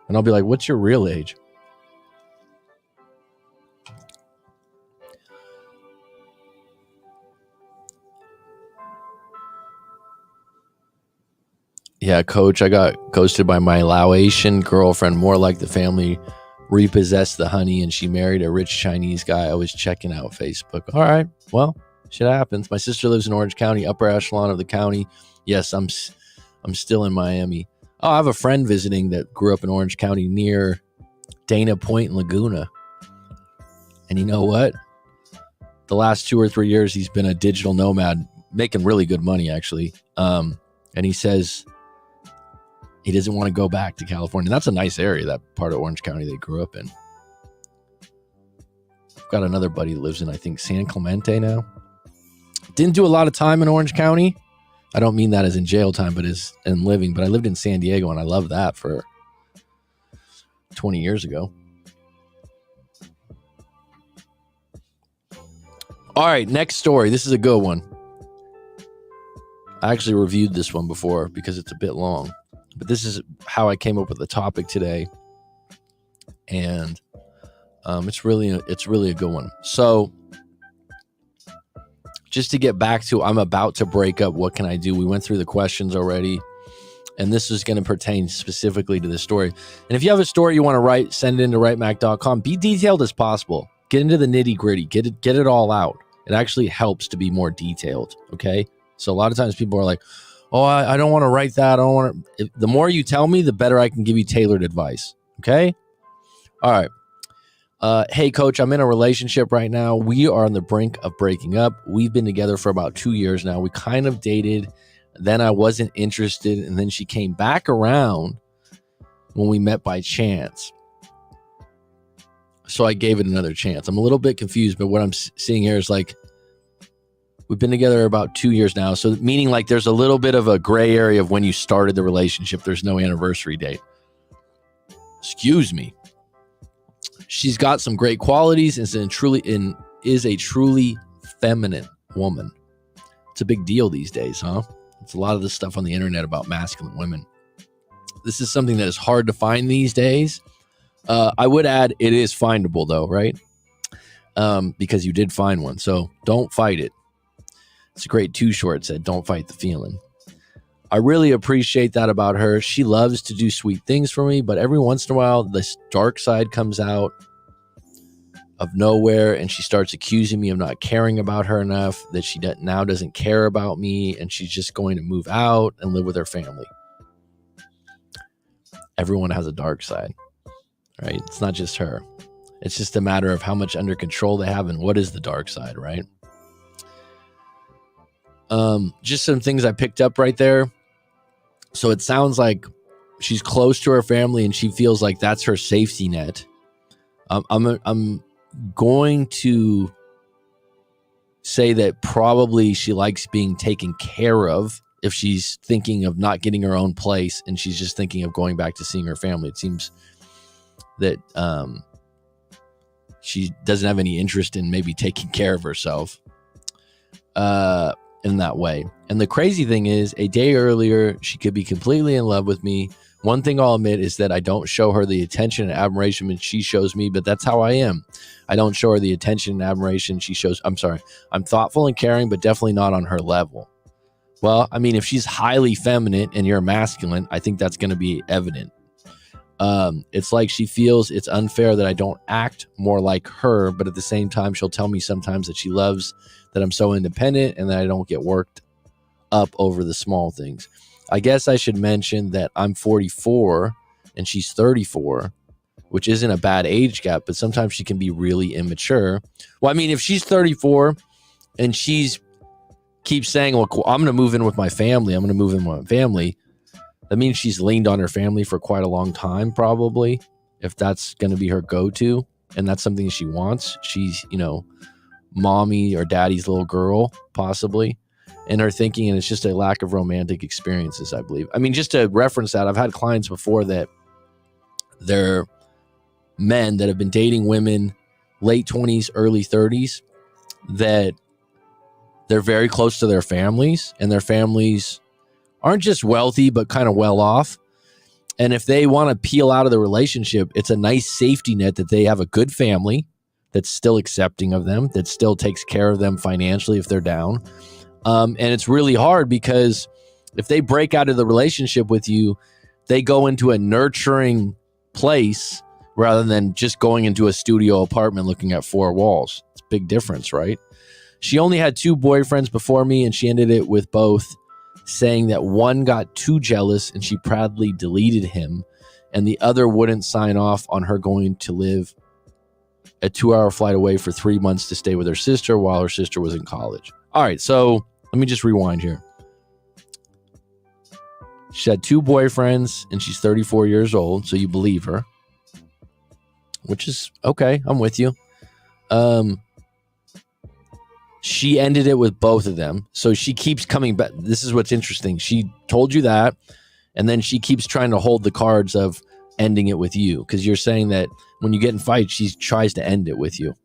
And I'll be like, what's your real age? Yeah, coach, I got ghosted by my Laotian girlfriend. More like the family repossessed the honey and she married a rich Chinese guy. I was checking out Facebook. All right, well, shit happens. My sister lives in Orange County, upper echelon of the county. Yes, I'm still in Miami. I have a friend visiting that grew up in Orange County near Dana Point and Laguna. And you know what? The last 2 or 3 years, he's been a digital nomad, making really good money, actually. And he says he doesn't want to go back to California. That's a nice area, that part of Orange County they grew up in. I've got another buddy that lives in, I think, San Clemente now. Didn't do a lot of time in Orange County. I don't mean that as in jail time, but as in living. But I lived in San Diego, and I loved that for 20 years ago. All right, next story. This is a good one. I actually reviewed this one before because it's a bit long, but this is how I came up with the topic today, and it's really a good one. So, just to get back to, I'm about to break up. What can I do? We went through the questions already, and this is going to pertain specifically to this story. And if you have a story you want to write, send it into writemac.com. Be detailed as possible. Get into the nitty gritty. Get it all out. It actually helps to be more detailed. Okay. So a lot of times people are like, oh, I don't want to write that. I don't want to. The more you tell me, the better I can give you tailored advice. Okay. All right. Hey, coach, I'm in a relationship right now. We are on the brink of breaking up. We've been together for about 2 years now. We kind of dated. Then I wasn't interested. And then she came back around when we met by chance. So I gave it another chance. I'm a little bit confused, but what I'm seeing here is like, we've been together about 2 years now. So meaning like there's a little bit of a gray area of when you started the relationship. There's no anniversary date. Excuse me. She's got some great qualities and is a truly feminine woman. It's a big deal these days, huh? It's a lot of this stuff on the internet about masculine women. This is something that is hard to find these days. I would add it is findable though, right? Because you did find one. So don't fight it. It's a great Too Short said, don't fight the feeling. I really appreciate that about her. She loves to do sweet things for me, but every once in a while, this dark side comes out of nowhere, and she starts accusing me of not caring about her enough, that she now doesn't care about me, and she's just going to move out and live with her family. Everyone has a dark side, right? It's not just her. It's just a matter of how much under control they have and what is the dark side, right? Just some things I picked up right there. So it sounds like she's close to her family and she feels like that's her safety net. I'm going to say that probably she likes being taken care of if she's thinking of not getting her own place and she's just thinking of going back to seeing her family. It seems that she doesn't have any interest in maybe taking care of herself in that way. And the crazy thing is, a day earlier, she could be completely in love with me. One thing I'll admit is that I don't show her the attention and admiration she shows me, but that's how I am. I don't show her the attention and admiration she shows. I'm sorry. I'm thoughtful and caring, but definitely not on her level. Well, I mean, if she's highly feminine and you're masculine, I think that's going to be evident. It's like she feels it's unfair that I don't act more like her, but at the same time, she'll tell me sometimes that she loves that I'm so independent and that I don't get worked up over the small things. I guess I should mention that I'm 44 and she's 34, which isn't a bad age gap, but sometimes she can be really immature. Well, I mean, if she's 34 and she's keeps saying, well, I'm going to move in with my family, that means she's leaned on her family for quite a long time, probably, if that's going to be her go-to and that's something she wants. She's, mommy or daddy's little girl, possibly, in her thinking, and it's just a lack of romantic experiences, I believe. I mean, just to reference that, I've had clients before that they're men that have been dating women late 20s, early 30s, that they're very close to their families, and their families aren't just wealthy, but kind of well off. And if they want to peel out of the relationship, it's a nice safety net that they have a good family that's still accepting of them, that still takes care of them financially if they're down. And it's really hard because if they break out of the relationship with you, they go into a nurturing place rather than just going into a studio apartment looking at four walls. It's a big difference, right? She only had 2 boyfriends before me, and she ended it with both, saying that one got too jealous and she proudly deleted him, and the other wouldn't sign off on her going to live a 2-hour flight away for 3 months to stay with her sister while her sister was in college. All right, so let me just rewind here. She had 2 boyfriends and she's 34 years old, so you believe her, which is okay. I'm with you. She ended it with both of them. So she keeps coming back. This is what's interesting. She told you that, and then she keeps trying to hold the cards of ending it with you, because you're saying that when you get in fights, she tries to end it with you,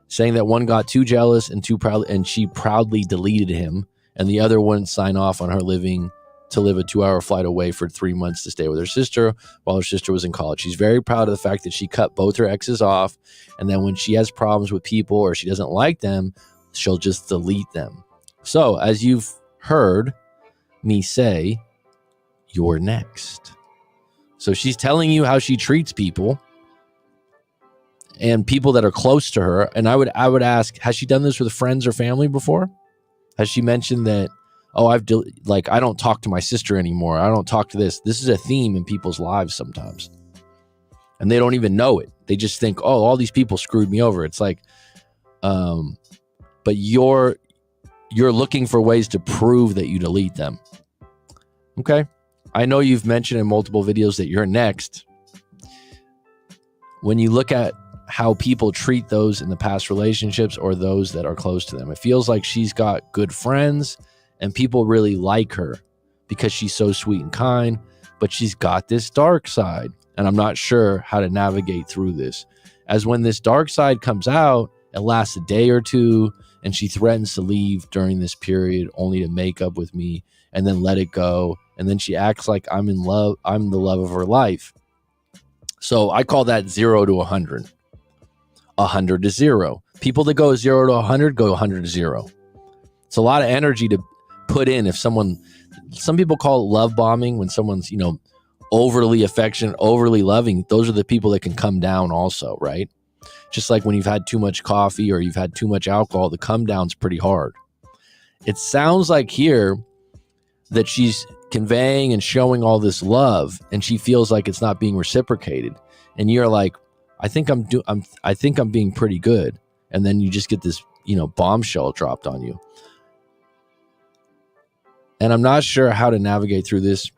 saying that one got too jealous and too proud, and she proudly deleted him, and the other wouldn't sign off on her living to live a 2-hour flight away for 3 months to stay with her sister while her sister was in college. She's very proud of the fact that she cut both her exes off, and then when she has problems with people or she doesn't like them, she'll just delete them. So, as you've heard me say, you're next. So she's telling you how she treats people and people that are close to her. And I would ask, has she done this with friends or family before? Has she mentioned that, oh, I don't talk to my sister anymore. I don't talk to this. This is a theme in people's lives sometimes. And they don't even know it. They just think, oh, all these people screwed me over. It's like, but you're looking for ways to prove that you delete them. Okay. I know you've mentioned in multiple videos that you're next. When you look at how people treat those in the past relationships or those that are close to them, it feels like she's got good friends and people really like her because she's so sweet and kind, but she's got this dark side. And I'm not sure how to navigate through this. As when this dark side comes out, it lasts a day or two, and she threatens to leave during this period only to make up with me and then let it go. And then she acts like I'm in love. I'm the love of her life. So I call that 0 to 100. 100 to 0. People that go 0 to 100 go 100 to 0. It's a lot of energy to put in. If some people call it love bombing, when someone's, overly affectionate, overly loving, those are the people that can come down also, right? Just like when you've had too much coffee or you've had too much alcohol, the come down's pretty hard. It sounds like here that she's conveying and showing all this love, and she feels like it's not being reciprocated. And you're like, I think I'm being pretty good. And then you just get this, bombshell dropped on you. And I'm not sure how to navigate through this.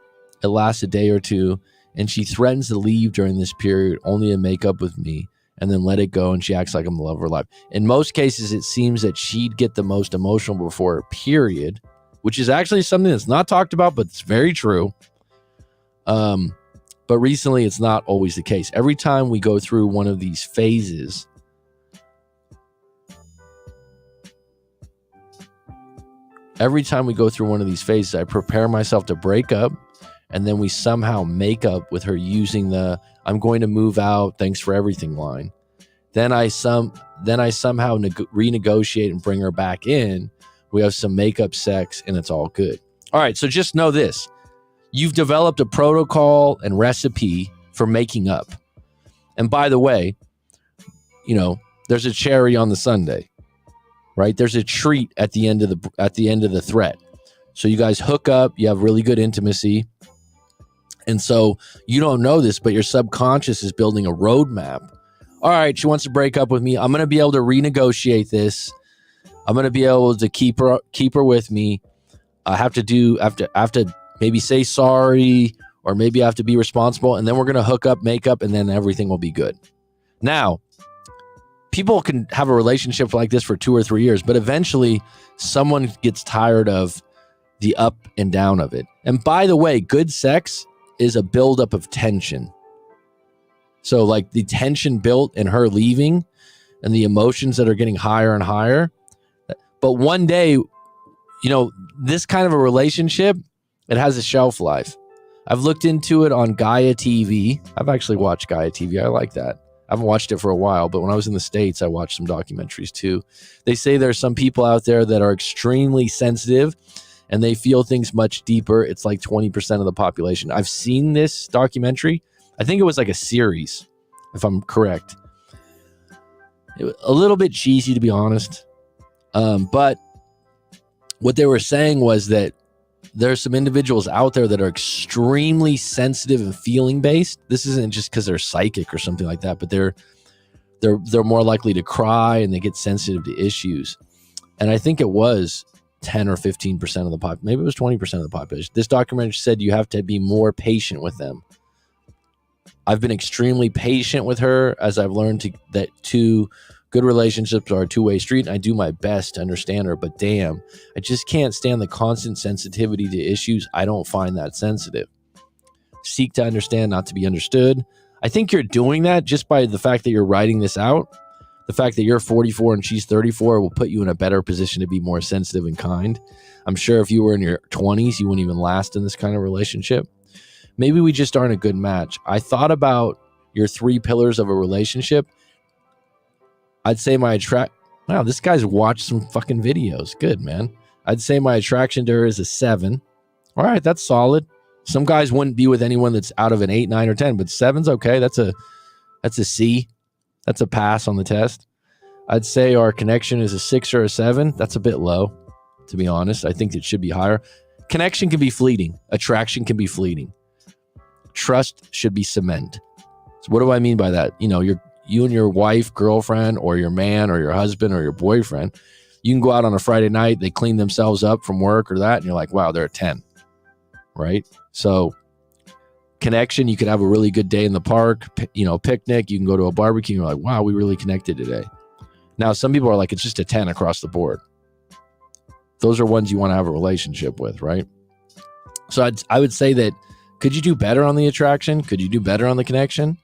It lasts a day or two, and she threatens to leave during this period only to make up with me and then let it go, and she acts like I'm the love of her life. In most cases, it seems that she'd get the most emotional before a period, which is actually something that's not talked about, but it's very true. But recently, it's not always the case. Every time we go through one of these phases, I prepare myself to break up, and then we somehow make up with her using the "I'm going to move out, thanks for everything" line. Then I somehow renegotiate and bring her back in. We have some makeup sex, and it's all good. All right, so just know this. You've developed a protocol and recipe for making up. And by the way, there's a cherry on the sundae, right? There's a treat at the end of the threat. So you guys hook up, you have really good intimacy. And so you don't know this, but your subconscious is building a roadmap. All right, she wants to break up with me. I'm going to be able to renegotiate this. I'm going to be able to keep her with me. I have to maybe say sorry, or maybe I have to be responsible. And then we're going to hook up, make up, and then everything will be good. Now, people can have a relationship like this for 2 or 3 years, but eventually someone gets tired of the up and down of it. And by the way, good sex is a buildup of tension. So like the tension built in her leaving and the emotions that are getting higher and higher. But one day, this kind of a relationship, it has a shelf life. I've looked into it on Gaia TV. I've actually watched Gaia TV. I like that. I haven't watched it for a while, but when I was in the States, I watched some documentaries too. They say there's some people out there that are extremely sensitive and they feel things much deeper. It's like 20% of the population. I've seen this documentary. I think it was like a series, if I'm correct. It was a little bit cheesy, to be honest. But what they were saying was that there's some individuals out there that are extremely sensitive and feeling based. This isn't just because they're psychic or something like that, but they're more likely to cry and they get sensitive to issues. And I think it was 10 or 15% of the population. Maybe it was 20% of the population. This documentary said you have to be more patient with them. I've been extremely patient with her as I've learned to Good relationships are a two-way street, and I do my best to understand her, but damn, I just can't stand the constant sensitivity to issues. I don't find that sensitive. Seek to understand, not to be understood. I think you're doing that just by the fact that you're writing this out. The fact that you're 44 and she's 34 will put you in a better position to be more sensitive and kind. I'm sure if you were in your 20s, you wouldn't even last in this kind of relationship. Maybe we just aren't a good match. I thought about your 3 pillars of a relationship. I'd say wow, this guy's watched some fucking videos. Good, man. I'd say my attraction to her is a 7. All right, that's solid. Some guys wouldn't be with anyone that's out of an 8, 9, or 10, but 7's okay. That's a C. That's a pass on the test. I'd say our connection is a 6 or a 7. That's a bit low, to be honest. I think it should be higher. Connection can be fleeting. Attraction can be fleeting. Trust should be cement. So what do I mean by that? You and your wife, girlfriend, or your man, or your husband, or your boyfriend, you can go out on a Friday night, they clean themselves up from work or that, and you're like, wow, they're a 10, right? So connection, you could have a really good day in the park, picnic, you can go to a barbecue, and you're like, wow, we really connected today. Now, some people are like, it's just a 10 across the board. Those are ones you want to have a relationship with, right? So I would say that, could you do better on the attraction? Could you do better on the connection?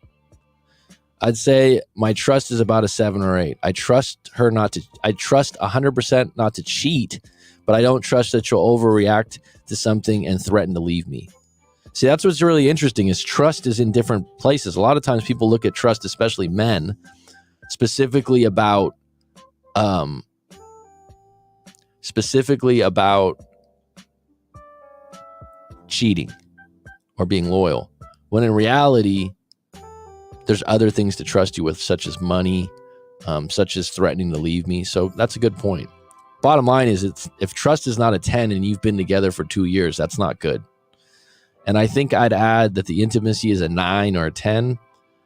I'd say my trust is about a 7 or 8. I trust 100% not to cheat, but I don't trust that she'll overreact to something and threaten to leave me. See, that's what's really interesting is trust is in different places. A lot of times people look at trust, especially men, specifically about cheating or being loyal, when in reality, there's other things to trust you with, such as money, such as threatening to leave me. So that's a good point. Bottom line is, if trust is not a 10 and you've been together for 2 years, that's not good. And I think I'd add that the intimacy is a 9 or a 10.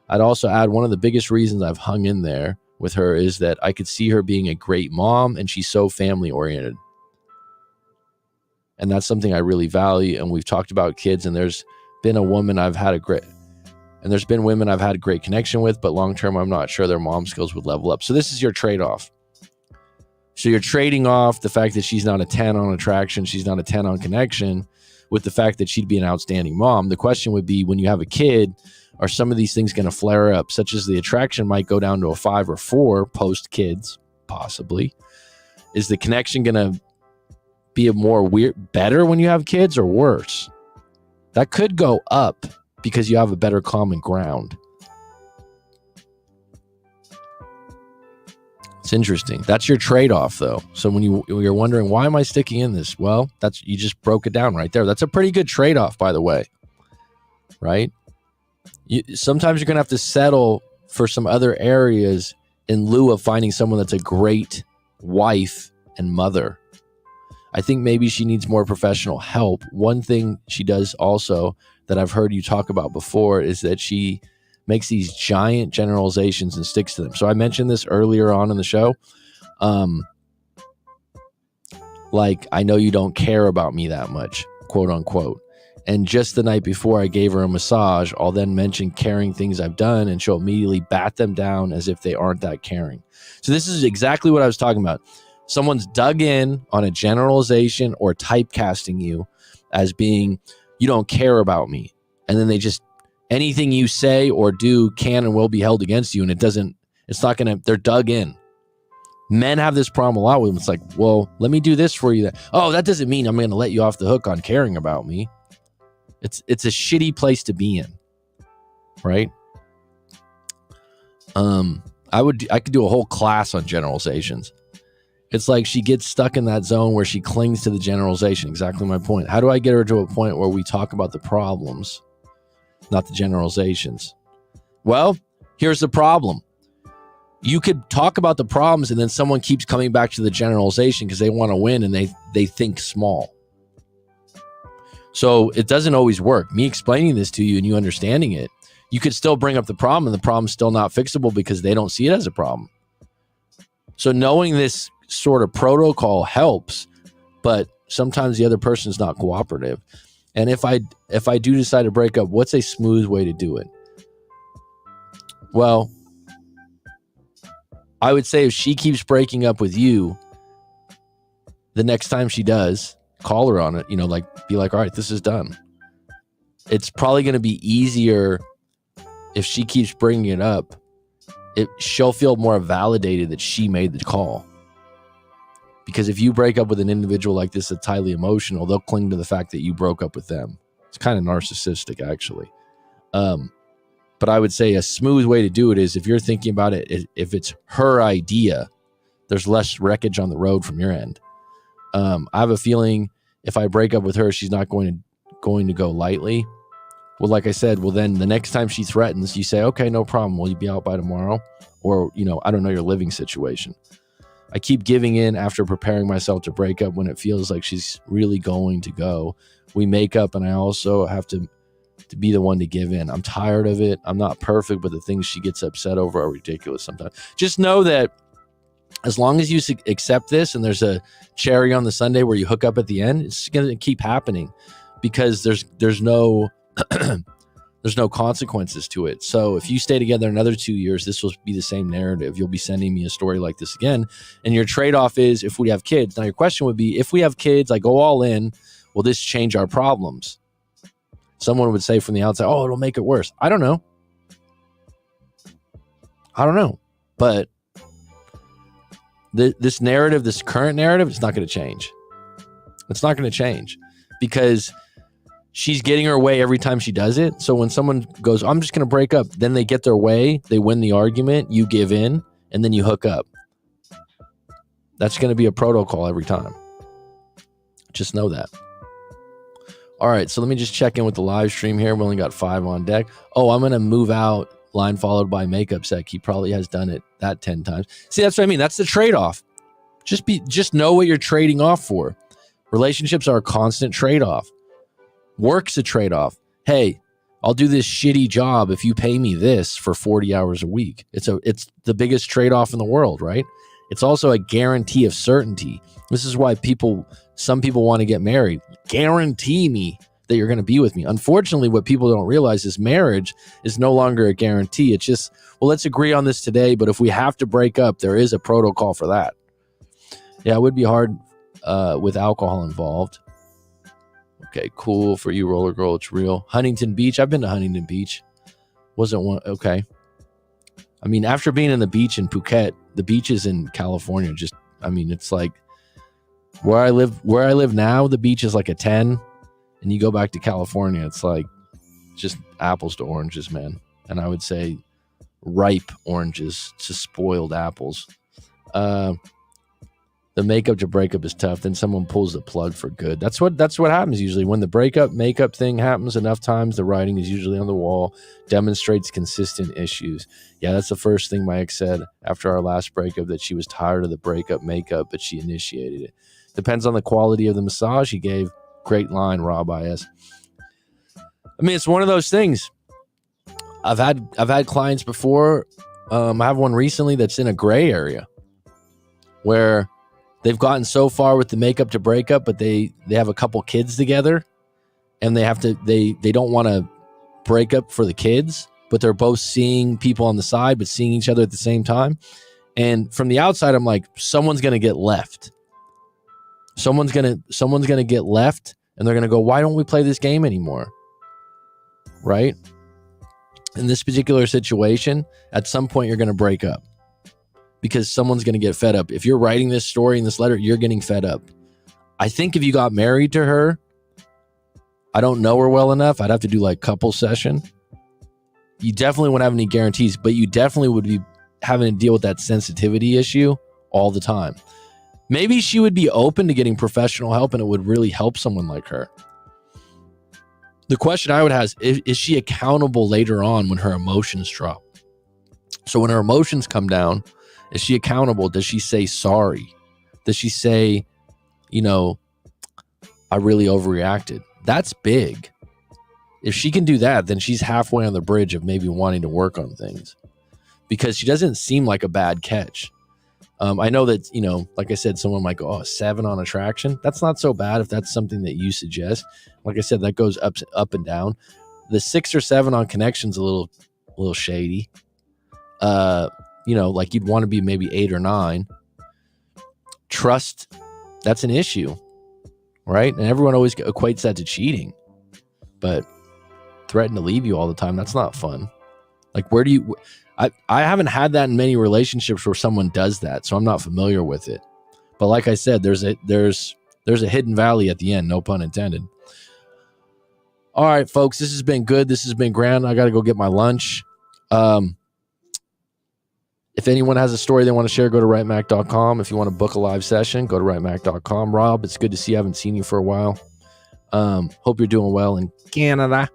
I'd also add one of the biggest reasons I've hung in there with her is that I could see her being a great mom, and she's so family oriented. And that's something I really value. And we've talked about kids, and there's been women I've had a great connection with, but long-term, I'm not sure their mom skills would level up. So this is your trade-off. So you're trading off the fact that she's not a 10 on attraction, she's not a 10 on connection, with the fact that she'd be an outstanding mom. The question would be, when you have a kid, are some of these things going to flare up, such as the attraction might go down to a 5 or 4 post-kids, possibly. Is the connection going to be better when you have kids, or worse? That could go up because you have a better common ground. It's interesting. That's your trade-off, though. So when you're wondering, why am I sticking in this? Well, you just broke it down right there. That's a pretty good trade-off, by the way, right? Sometimes you're going to have to settle for some other areas in lieu of finding someone that's a great wife and mother. I think maybe she needs more professional help. One thing she does also that I've heard you talk about before is that she makes these giant generalizations and sticks to them. So I mentioned this earlier on in the show. Like, I know you don't care about me that much, quote unquote. And just the night before I gave her a massage, I'll then mention caring things I've done, and she'll immediately bat them down as if they aren't that caring. So this is exactly what I was talking about. Someone's dug in on a generalization or typecasting you as being, you don't care about me. And then anything you say or do can and will be held against you. And they're dug in. Men have this problem a lot with them. It's like, well, let me do this for you. That doesn't mean I'm going to let you off the hook on caring about me. It's a shitty place to be in, right? I could do a whole class on generalizations. It's like she gets stuck in that zone where she clings to the generalization. Exactly my point. How do I get her to a point where we talk about the problems, not the generalizations? Well, here's the problem. You could talk about the problems, and then someone keeps coming back to the generalization because they want to win, and they think small. So it doesn't always work. Me explaining this to you and you understanding it, you could still bring up the problem, and the problem's still not fixable because they don't see it as a problem. So knowing this sort of protocol helps, but sometimes the other person's not cooperative. And if I do decide to break up, what's a smooth way to do it? Well, I would say if she keeps breaking up with you, the next time she does, call her on it, like be like, all right, this is done. It's probably going to be easier if she keeps bringing it up. She'll feel more validated that she made the call. Because if you break up with an individual like this that's highly emotional, they'll cling to the fact that you broke up with them. It's kind of narcissistic, actually. But I would say a smooth way to do it is if you're thinking about it, if it's her idea, there's less wreckage on the road from your end. I have a feeling if I break up with her, she's not going to go lightly. Well, like I said, then the next time she threatens, you say, okay, no problem. Will you be out by tomorrow? Or, I don't know your living situation. I keep giving in after preparing myself to break up when it feels like she's really going to go. We make up and I also have to be the one to give in. I'm tired of it. I'm not perfect, but the things she gets upset over are ridiculous sometimes. Just know that as long as you accept this and there's a cherry on the sundae where you hook up at the end, it's going to keep happening because there's no there's no consequences to it. So if you stay together another 2 years, this will be the same narrative. You'll be sending me a story like this again. And your trade-off is if we have kids. Now your question would be, if we have kids, I go all in, will this change our problems? Someone would say from the outside, oh, it'll make it worse. I don't know. But this narrative, this current narrative, it's not going to change. It's not going to change because she's getting her way every time she does it. So when someone goes, I'm just going to break up, then they get their way, they win the argument, you give in, and then you hook up. That's going to be a protocol every time. Just know that. All right, so let me just check in with the live stream here. We only got 5 on deck. Oh, I'm going to move out, line followed by makeup sec. He probably has done it that 10 times. See, that's what I mean. That's the trade-off. Just know what you're trading off for. Relationships are a constant trade-off. Work's a trade-off. Hey, I'll do this shitty job if you pay me this for 40 hours a week. It's the biggest trade-off in the world, right? It's also a guarantee of certainty. This is why some people want to get married. Guarantee me that you're going to be with me. Unfortunately, what people don't realize is marriage is no longer a guarantee. It's just, well, let's agree on this today, but if we have to break up, there is a protocol for that. Yeah, it would be hard with alcohol involved. Okay, cool. For you, Roller Girl, it's real. Huntington Beach. I've been to Huntington Beach. Wasn't one. Okay. I mean, after being in the beach in Phuket, the beaches in California, it's like where I live now, the beach is like a 10. And you go back to California, it's like just apples to oranges, man. And I would say ripe oranges to spoiled apples. The makeup to breakup is tough. Then someone pulls the plug for good. That's what happens usually. When the makeup thing happens enough times, the writing is usually on the wall, demonstrates consistent issues. Yeah, that's the first thing my ex said after our last breakup, that she was tired of the breakup makeup, but she initiated it. Depends on the quality of the massage he gave. Great line, Rob IS. I mean, it's one of those things. I've had clients before. I have one recently that's in a gray area where they've gotten so far with the makeup to breakup, but they have a couple kids together, and they don't want to break up for the kids, but they're both seeing people on the side, but seeing each other at the same time. And from the outside, I'm like, someone's gonna get left. Someone's gonna get left, and they're gonna go, why don't we play this game anymore? Right? In this particular situation, at some point you're gonna break up. Because someone's going to get fed up. If you're writing this story in this letter, you're getting fed up. I think if you got married to her, I don't know her well enough. I'd have to do like couple session. You definitely wouldn't have any guarantees, but you definitely would be having to deal with that sensitivity issue all the time. Maybe she would be open to getting professional help, and it would really help someone like her. The question I would have is she accountable later on when her emotions drop? So when her emotions come down, is she accountable? Does she say sorry? Does she say, I really overreacted? That's big. If she can do that, then she's halfway on the bridge of maybe wanting to work on things, because she doesn't seem like a bad catch. I know that, like I said, someone might go, 7 on attraction. That's not so bad if that's something that you suggest. Like I said, that goes up and down. The 6 or 7 on connection's a little shady. like you'd want to be maybe 8 or 9. Trust, that's an issue, right? And everyone always equates that to cheating, but threaten to leave you all the time, that's not fun. Like, where do you, I haven't had that in many relationships where someone does that, so I'm not familiar with it. But like I said, there's a hidden valley at the end, no pun intended. All right, folks, this has been good. This has been grand. I got to go get my lunch. If anyone has a story they want to share, go to writemac.com. If you want to book a live session, go to writemac.com. Rob, it's good to see you. I haven't seen you for a while. Hope you're doing well in Canada.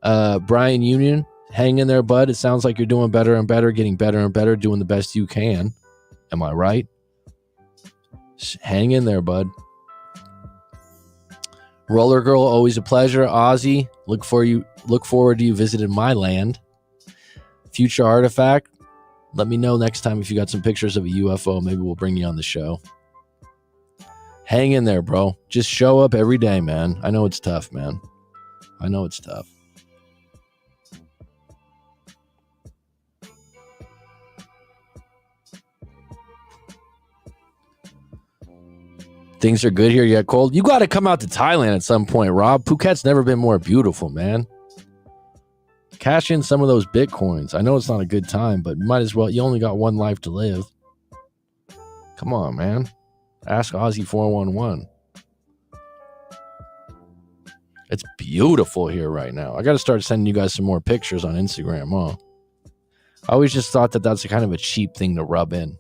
Brian Union, hang in there, bud. It sounds like you're doing better and better, getting better and better, doing the best you can. Am I right? Hang in there, bud. Roller Girl, always a pleasure. Ozzy, look forward to you visiting my land. Future Artifact, let me know next time if you got some pictures of a UFO. Maybe we'll bring you on the show. Hang in there, bro. Just show up every day, man. I know it's tough, man. I know it's tough. Things are good here yet, cold. You got to come out to Thailand at some point, Rob. Phuket's never been more beautiful, man. Cash in some of those Bitcoins. I know it's not a good time, but might as well. You only got one life to live. Come on, man. Ask Ozzy 411. It's beautiful here right now. I got to start sending you guys some more pictures on Instagram, huh? I always just thought that that's a kind of a cheap thing to rub in.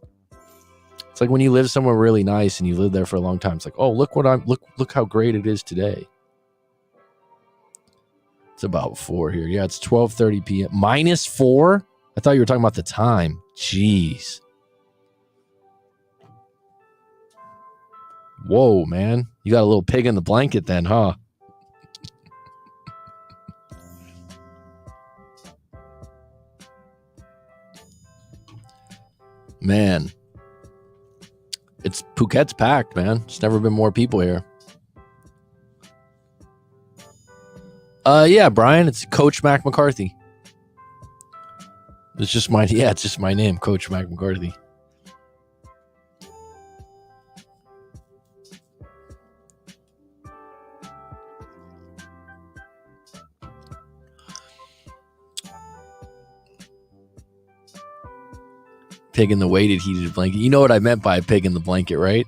It's like when you live somewhere really nice and you live there for a long time. It's like, oh, look how great it is today. It's about 4 here. Yeah, it's 12:30 p.m. -4? I thought you were talking about the time. Jeez. Whoa, man. You got a little pig in the blanket then, huh? Man. Phuket's packed, man. It's never been more people here. Yeah, Brian, it's Coach Mac McCarthy. It's just my name, Coach Mac McCarthy. Pig in the weighted heated blanket. You know what I meant by a pig in the blanket, right?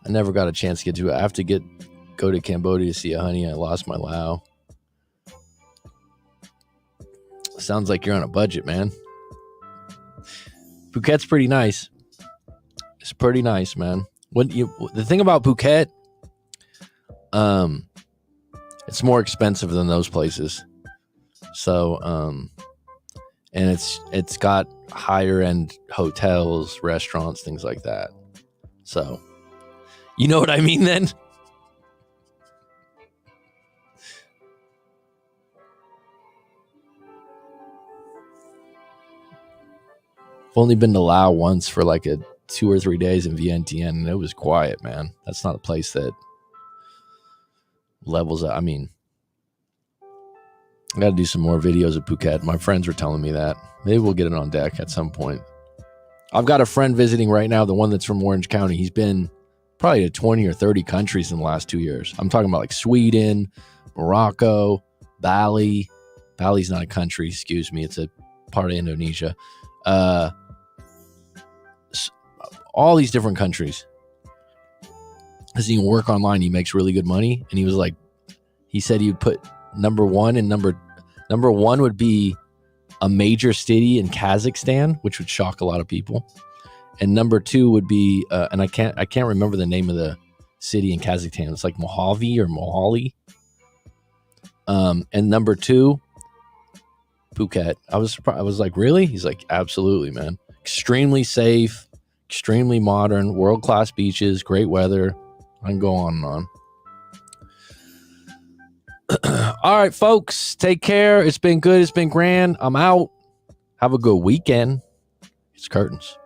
I never got a chance to get to it. I have to go to Cambodia to see a honey. I lost my Lao. Sounds like you're on a budget, man. Phuket's pretty nice. It's pretty nice, man. The thing about Phuket, it's more expensive than those places. So, and it's got higher end hotels, restaurants, things like that. So, you know what I mean then? I've only been to Laos once for like 2 or 3 days in Vientiane, and it was quiet, man. That's not a place that levels up. I mean, I got to do some more videos of Phuket. My friends were telling me that. Maybe we'll get it on deck at some point. I've got a friend visiting right now, the one that's from Orange County. He's been probably to 20 or 30 countries in the last 2 years. I'm talking about like Sweden, Morocco, Bali. Bali's not a country, excuse me. It's a part of Indonesia. All these different countries. Because he can work online, he makes really good money. And he was like, he said he'd put number one, and number one would be a major city in Kazakhstan, which would shock a lot of people. And number 2 would be, and I can't remember the name of the city in Kazakhstan. It's like Mojave or Mohali. And number 2, Phuket. I was surprised. I was like, really? He's like, absolutely, man. Extremely safe, extremely modern, world-class beaches, great weather. I can go on and on. All right, folks, take care. It's been good. It's been grand. I'm out. Have a good weekend. It's curtains.